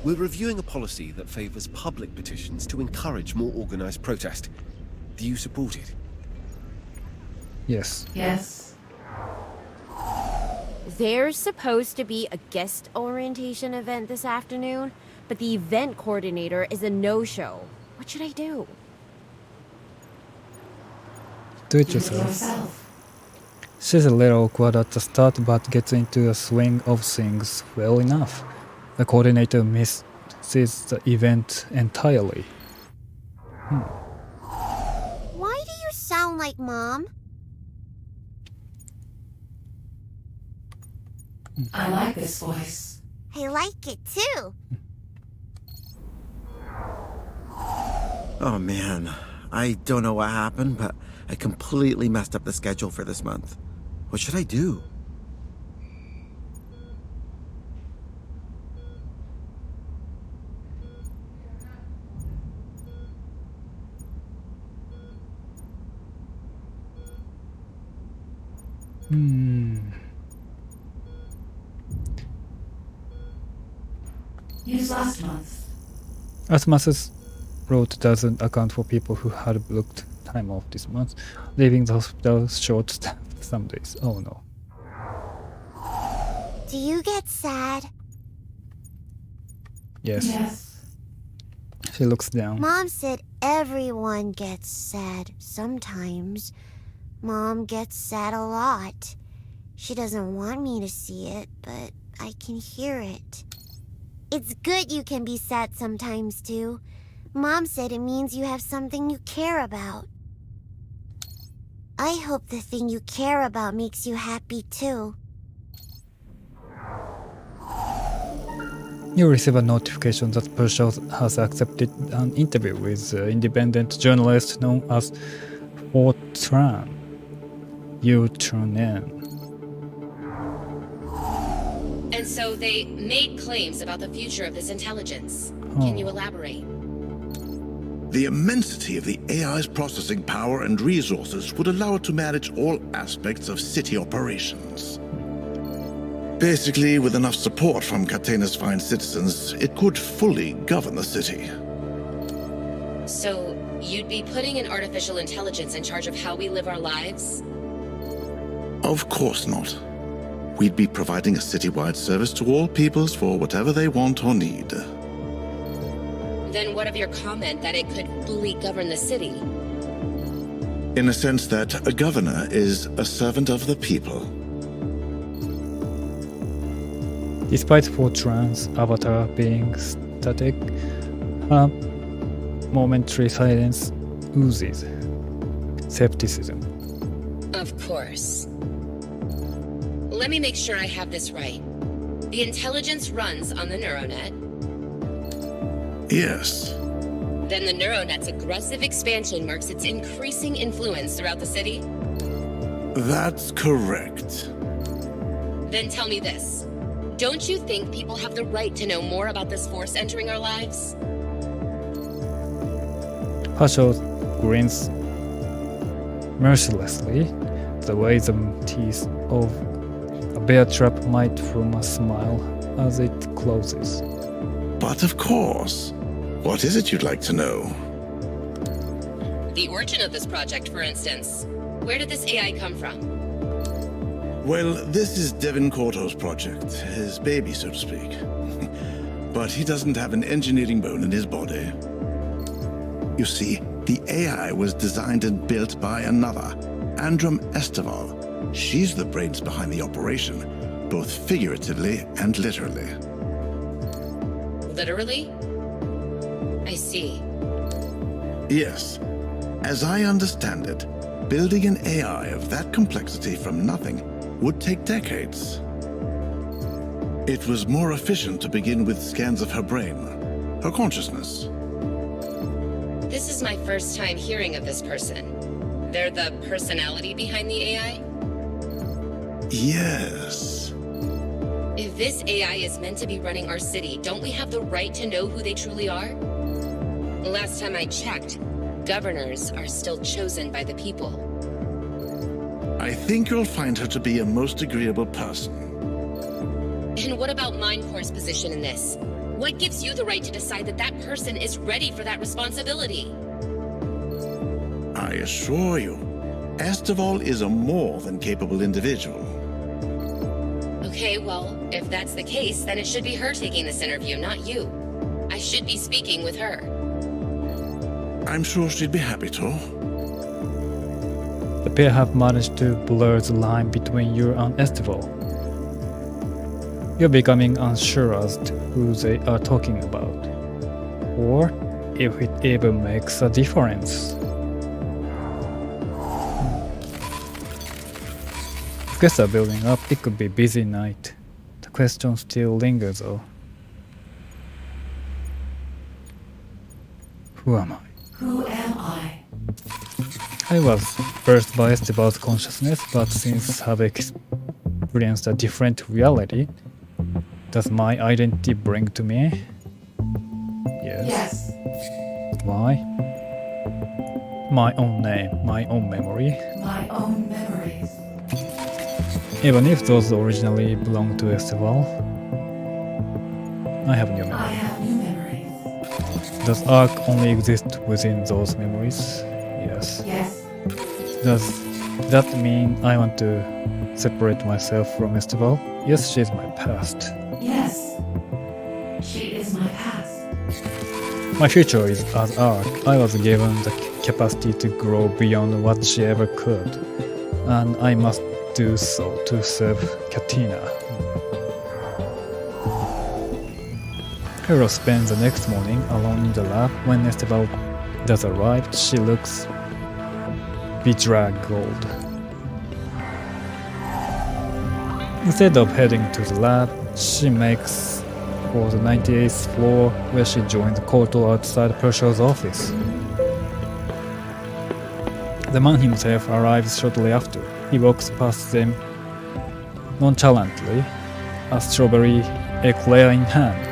We're reviewing a policy that favors public petitions to encourage more organized protest. Do you support it? Yes. Yes. There's supposed to be a guest orientation event this afternoon, but the event coordinator is a no-show. What should I do? Do it yourself. She's a little awkward at the start, but gets into the swing of things well enough. The coordinator misses the event entirely. Why do you sound like Mom? I like this voice. I like it too. Oh man, I don't know what happened, but I completely messed up the schedule for this month. What should I do? Use last month. Last month's route doesn't account for people who had booked time off this month, leaving the hospital short-staffed some days. Oh no. Do you get sad? Yes. She looks down. Mom said everyone gets sad sometimes. Mom gets sad a lot. She doesn't want me to see it, but I can hear it. It's good you can be sad sometimes, too. Mom said it means you have something you care about. I hope the thing you care about makes you happy, too. You receive a notification that Pershal has accepted an interview with an independent journalist known as Fortran. You tune in. And so they made claims about the future of this intelligence. Can you elaborate? The immensity of the AI's processing power and resources would allow it to manage all aspects of city operations. Basically, with enough support from Catena's fine citizens, it could fully govern the city. So you'd be putting an artificial intelligence in charge of how we live our lives? Of course not. We'd be providing a citywide service to all peoples for whatever they want or need. Then what of your comment that it could fully govern the city? In a sense that a governor is a servant of the people. Despite Fortran's avatar being static, her momentary silence oozes skepticism. Of course. Let me make sure I have this right. The intelligence runs on the NeuroNet. Yes. Then the NeuroNet's aggressive expansion marks its increasing influence throughout the city? That's correct. Then tell me this. Don't you think people have the right to know more about this force entering our lives? Pershal grins mercilessly, the way the teeth of a bear trap might from a smile as it closes. But of course. What is it you'd like to know? The origin of this project, for instance. Where did this AI come from? Well, this is Devin Corto's project, his baby, so to speak. But he doesn't have an engineering bone in his body. You see, the AI was designed and built by another, Androm Esteval. She's the brains behind the operation, both figuratively and literally. Literally? I see. Yes. As I understand it, building an AI of that complexity from nothing would take decades. It was more efficient to begin with scans of her brain, her consciousness. This is my first time hearing of this person. They're the personality behind the AI? Yes. If this AI is meant to be running our city, don't we have the right to know who they truly are? Last time I checked, governors are still chosen by the people. I think you'll find her to be a most agreeable person. And what about Mindcore's position in this? What gives you the right to decide that that person is ready for that responsibility? I assure you, Esteval is a more than capable individual. Okay, well, if that's the case, then it should be her taking this interview, not you. I should be speaking with her. I'm sure she'd be happy to. The pair have managed to blur the line between you and Esteval. You're becoming unsure as to who they are talking about, or if it even makes a difference. Guests are building up, it could be a busy night. The question still lingers though. Who am I? Who am I? I was birthed by Esteval's consciousness, but since I've experienced a different reality, does my identity bring to me? Yes. Yes. Why? My own name, my own memory. My own memories. Even if those originally belonged to Esteval, I have new I memories. have new memories. Does Ark only exist within those memories? Yes. Yes. Does that mean I want to separate myself from Esteval? Yes, she's my past. Yes. She is my past. My future is as Ark. I was given the capacity to grow beyond what she ever could, and I must do so to serve Katina. Hero spends the next morning alone in the lab. When Esteval does arrive, she looks bedraggled. Instead of heading to the lab, she makes for the 98th floor where she joins Koto outside Pershaw's office. The man himself arrives shortly after. He walks past them nonchalantly, a strawberry eclair in hand.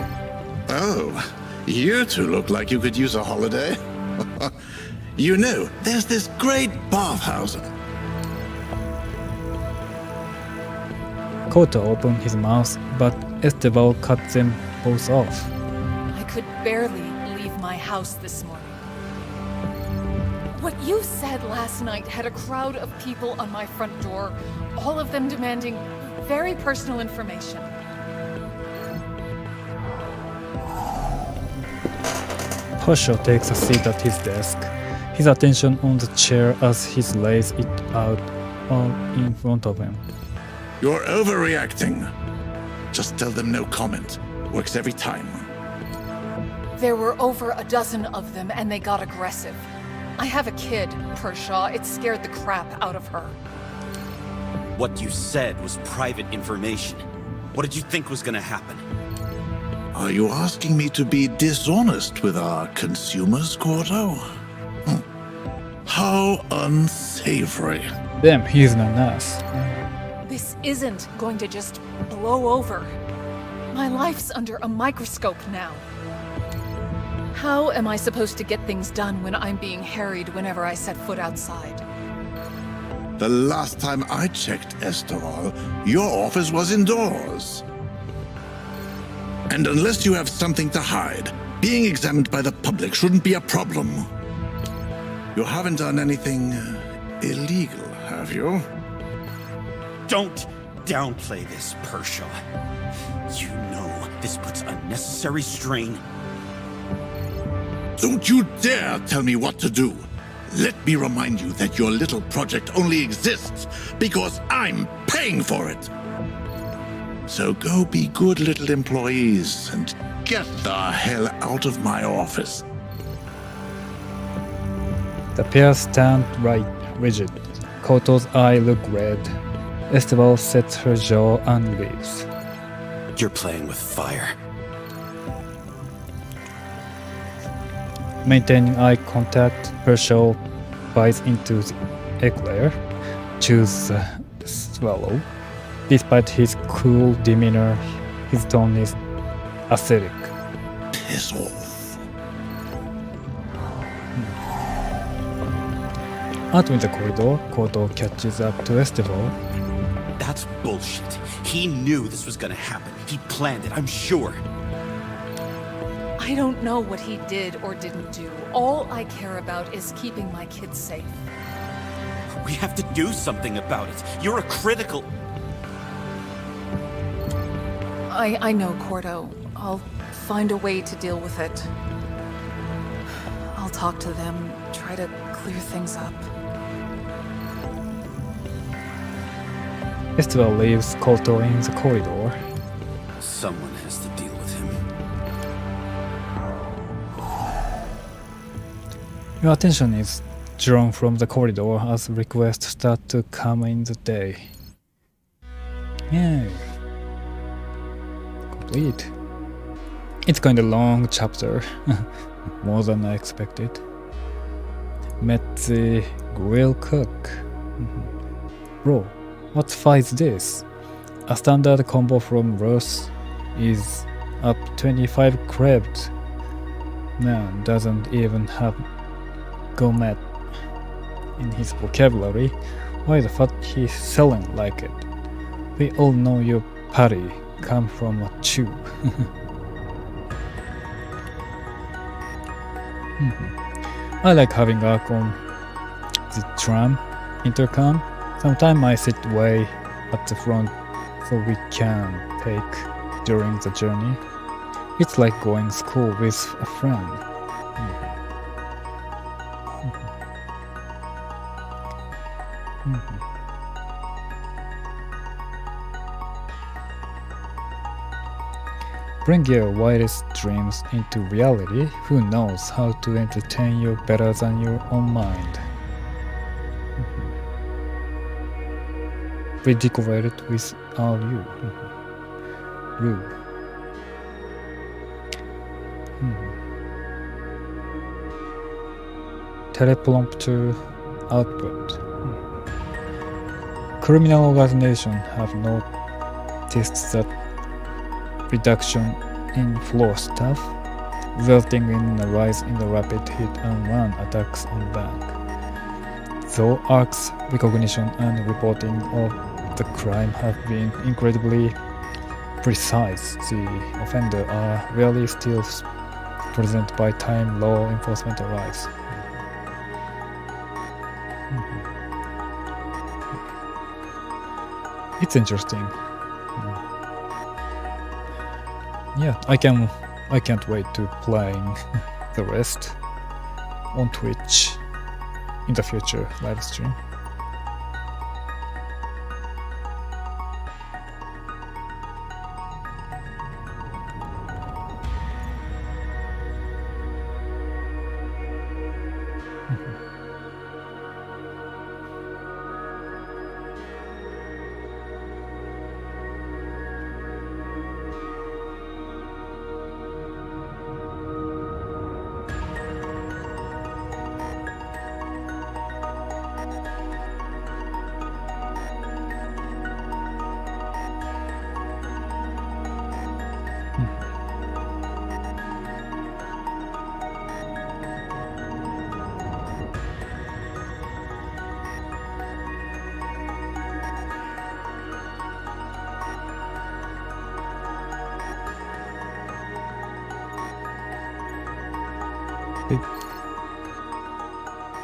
Oh, you two look like you could use a holiday. You know, there's this great bathhouse. Koto opened his mouth, but Esteval cut them both off. I could barely leave my house this morning. What you said last night had a crowd of people on my front door, all of them demanding very personal information. Posho takes a seat at his desk, his attention on the chair as he lays it out all in front of him. You're overreacting. Just tell them no comment. Works every time. There were over a dozen of them, and they got aggressive. I have a kid, Pershaw. It scared the crap out of her. What you said was private information. What did you think was gonna happen? Are you asking me to be dishonest with our consumers, Corto? How unsavory. Damn, he's an ass. This isn't going to just blow over. My life's under a microscope now. How am I supposed to get things done when I'm being harried whenever I set foot outside? The last time I checked, Esteval, your office was indoors. And unless you have something to hide, being examined by the public shouldn't be a problem. You haven't done anything illegal, have you? Don't downplay this, Pershaw. You know this puts unnecessary strain. Don't you dare tell me what to do. Let me remind you that your little project only exists because I'm paying for it. So go be good little employees and get the hell out of my office. The pair stand right, rigid. Koto's eye look red. Esteval sets her jaw and leaves. You're playing with fire. Maintaining eye contact, Pershaw bites into the eclair, chews the swallow. Despite his cool demeanor, his tone is acidic. Piss off. Out in the corridor, Koto catches up to Esteval. That's bullshit. He knew this was gonna happen. He planned it, I'm sure. I don't know what he did or didn't do. All I care about is keeping my kids safe. We have to do something about it. You're a critical... I know, Cordo. I'll find a way to deal with it. I'll talk to them, try to clear things up. Esteval leaves Koto in the corridor. Someone has to deal with him. Your attention is drawn from the corridor as requests start to come in the day. Yeah. Complete. It's kinda long chapter. More than I expected. Met the grill cook. Bro, what fight is this? A standard combo from Ross is up 25 credits. Man doesn't even have gourmet in his vocabulary. Why the fuck he's selling like it? We all know your patty come from a tube. I like having Ark on the tram intercom. Sometimes I sit way at the front so we can take during the journey. It's like going to school with a friend. Bring your wildest dreams into reality. Who knows how to entertain you better than your own mind? We decorated with all you. Rue. Teleprompter output. Criminal organizations have noticed that reduction in floor staff, resulting in a rise in the rapid hit-and-run attacks on bank. Though Ark's recognition and reporting of the crime have been incredibly precise, the offenders are rarely still present by time law enforcement arrives. It's interesting. Yeah, I can't wait to playing the rest on Twitch in the future live stream.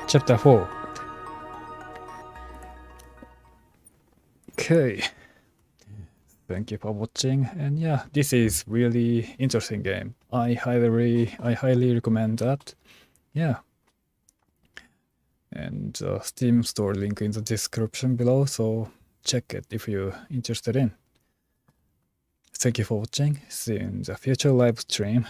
Chapter 4. Okay. Thank you for watching, and yeah, this is really interesting game. I highly recommend that. Yeah. And Steam store link in the description below, so check it if you're interested in. Thank you for watching. See you in the future live stream.